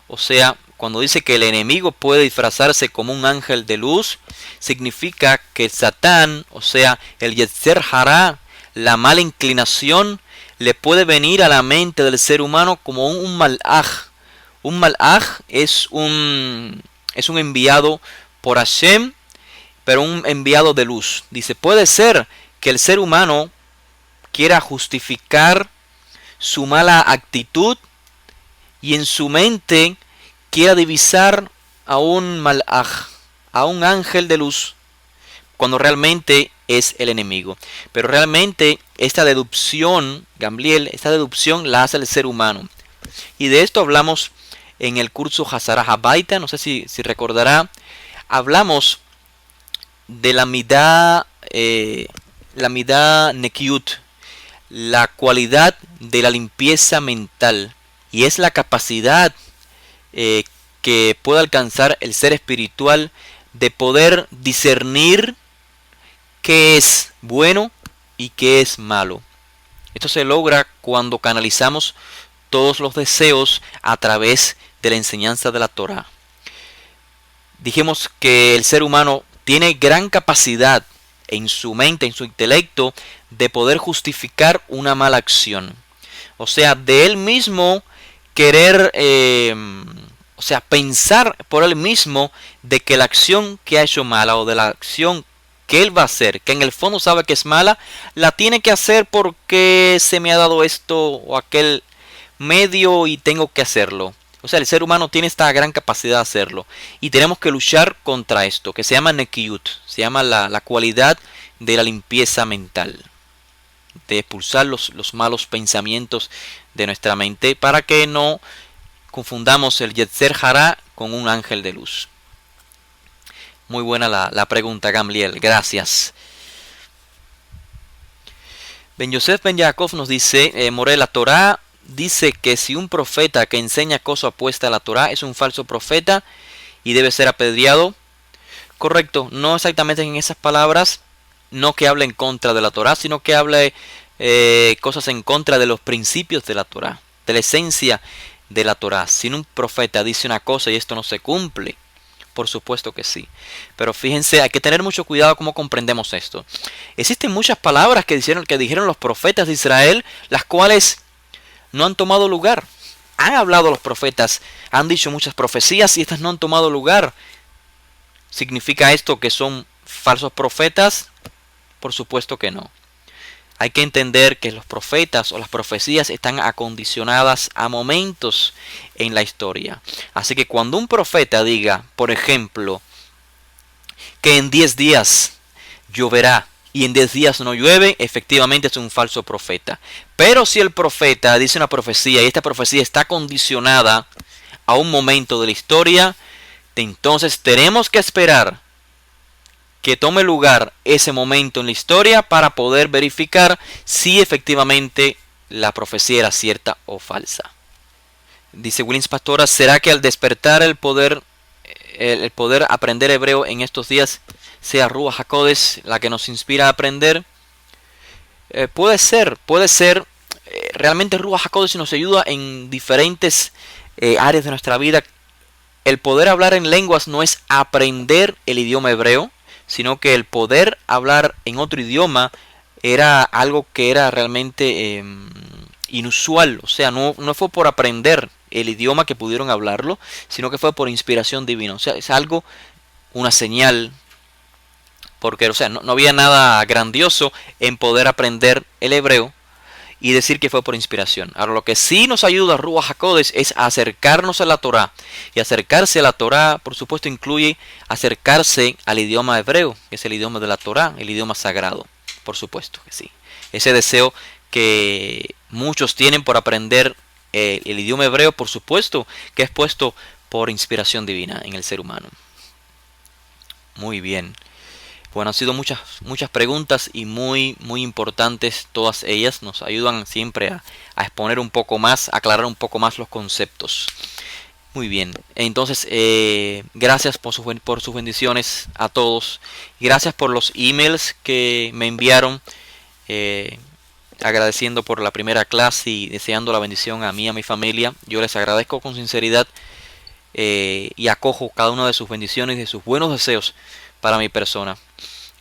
O sea, cuando dice que el enemigo puede disfrazarse como un ángel de luz, significa que Satán, o sea, el Yetzer Hará, la mala inclinación, le puede venir a la mente del ser humano como un malaj. Un malaj es un enviado por Hashem, pero un enviado de luz. Dice, puede ser que el ser humano quiera justificar su mala actitud y en su mente quiera divisar a un malaj, a un ángel de luz, cuando realmente es el enemigo. Pero realmente esta deducción, Gamliel, esta deducción la hace el ser humano. Y de esto hablamos en el curso Hazara Habaita, no sé si recordará. Hablamos de la midá nekiut, la cualidad de la limpieza mental. Y es la capacidad eh, que puede alcanzar el ser espiritual de poder discernir qué es bueno y qué es malo. Esto se logra cuando canalizamos todos los deseos a través de la enseñanza de la Torah. Dijimos que el ser humano tiene gran capacidad en su mente, en su intelecto, de poder justificar una mala acción. O sea, de él mismo querer, o sea, pensar por él mismo de que la acción que ha hecho mala o de la acción que él va a hacer, que en el fondo sabe que es mala, la tiene que hacer porque se me ha dado esto o aquel medio y tengo que hacerlo. O sea, el ser humano tiene esta gran capacidad de hacerlo. Y tenemos que luchar contra esto, que se llama Nekiyut. Se llama la cualidad de la limpieza mental. De expulsar los malos pensamientos de nuestra mente para que no confundamos el Yetzer Hará con un ángel de luz. Muy buena la pregunta, Gamliel. Gracias. Ben Yosef Ben Yaakov nos dice, Morel, la Torá dice que si un profeta que enseña cosa opuesta a la Torá es un falso profeta y debe ser apedreado. Correcto, no exactamente en esas palabras, no que hable en contra de la Torá, sino que hable cosas en contra de los principios de la Torá, de la esencia de la Torá. Si un profeta dice una cosa y esto no se cumple, por supuesto que sí. Pero fíjense, hay que tener mucho cuidado cómo comprendemos esto. Existen muchas palabras que dijeron los profetas de Israel, las cuales no han tomado lugar. Han hablado los profetas, han dicho muchas profecías y estas no han tomado lugar. ¿Significa esto que son falsos profetas? Por supuesto que no. Hay que entender que los profetas o las profecías están acondicionadas a momentos en la historia. Así que cuando un profeta diga, por ejemplo, que en 10 días lloverá y en 10 días no llueve, efectivamente es un falso profeta. Pero si el profeta dice una profecía y esta profecía está condicionada a un momento de la historia, entonces tenemos que esperar que tome lugar ese momento en la historia para poder verificar si efectivamente la profecía era cierta o falsa. Dice Willins Pastora, ¿será que al despertar el poder aprender hebreo en estos días sea Ruach HaKodesh la que nos inspira a aprender? Puede ser. Realmente Ruach HaKodesh nos ayuda en diferentes áreas de nuestra vida. El poder hablar en lenguas no es aprender el idioma hebreo, sino que el poder hablar en otro idioma era algo que era realmente inusual. O sea, no fue por aprender el idioma que pudieron hablarlo, sino que fue por inspiración divina. O sea, es algo, una señal, porque o sea, no había nada grandioso en poder aprender el hebreo y decir que fue por inspiración. Ahora, lo que sí nos ayuda a Ruach HaKodesh es acercarnos a la Torá. Y acercarse a la Torá, por supuesto, incluye acercarse al idioma hebreo, que es el idioma de la Torá, el idioma sagrado. Por supuesto que sí. Ese deseo que muchos tienen por aprender el idioma hebreo, por supuesto, que es puesto por inspiración divina en el ser humano. Muy bien. Bueno, han sido muchas preguntas y muy importantes todas ellas. Nos ayudan siempre a exponer un poco más, a aclarar un poco más los conceptos. Muy bien, entonces gracias por sus bendiciones a todos. Gracias por los emails que me enviaron agradeciendo por la primera clase y deseando la bendición a mí y a mi familia. Yo les agradezco con sinceridad y acojo cada una de sus bendiciones y de sus buenos deseos para mi persona.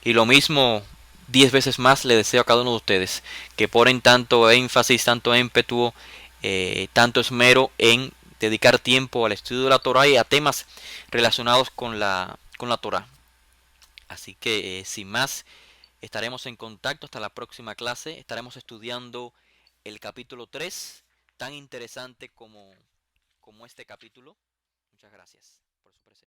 Y lo mismo 10 veces más le deseo a cada uno de ustedes que ponen tanto énfasis, tanto ímpetu, tanto esmero en dedicar tiempo al estudio de la Torah y a temas relacionados con la Torah. Así que sin más, estaremos en contacto hasta la próxima clase. Estaremos estudiando el capítulo 3, tan interesante como este capítulo. Muchas gracias por su presencia.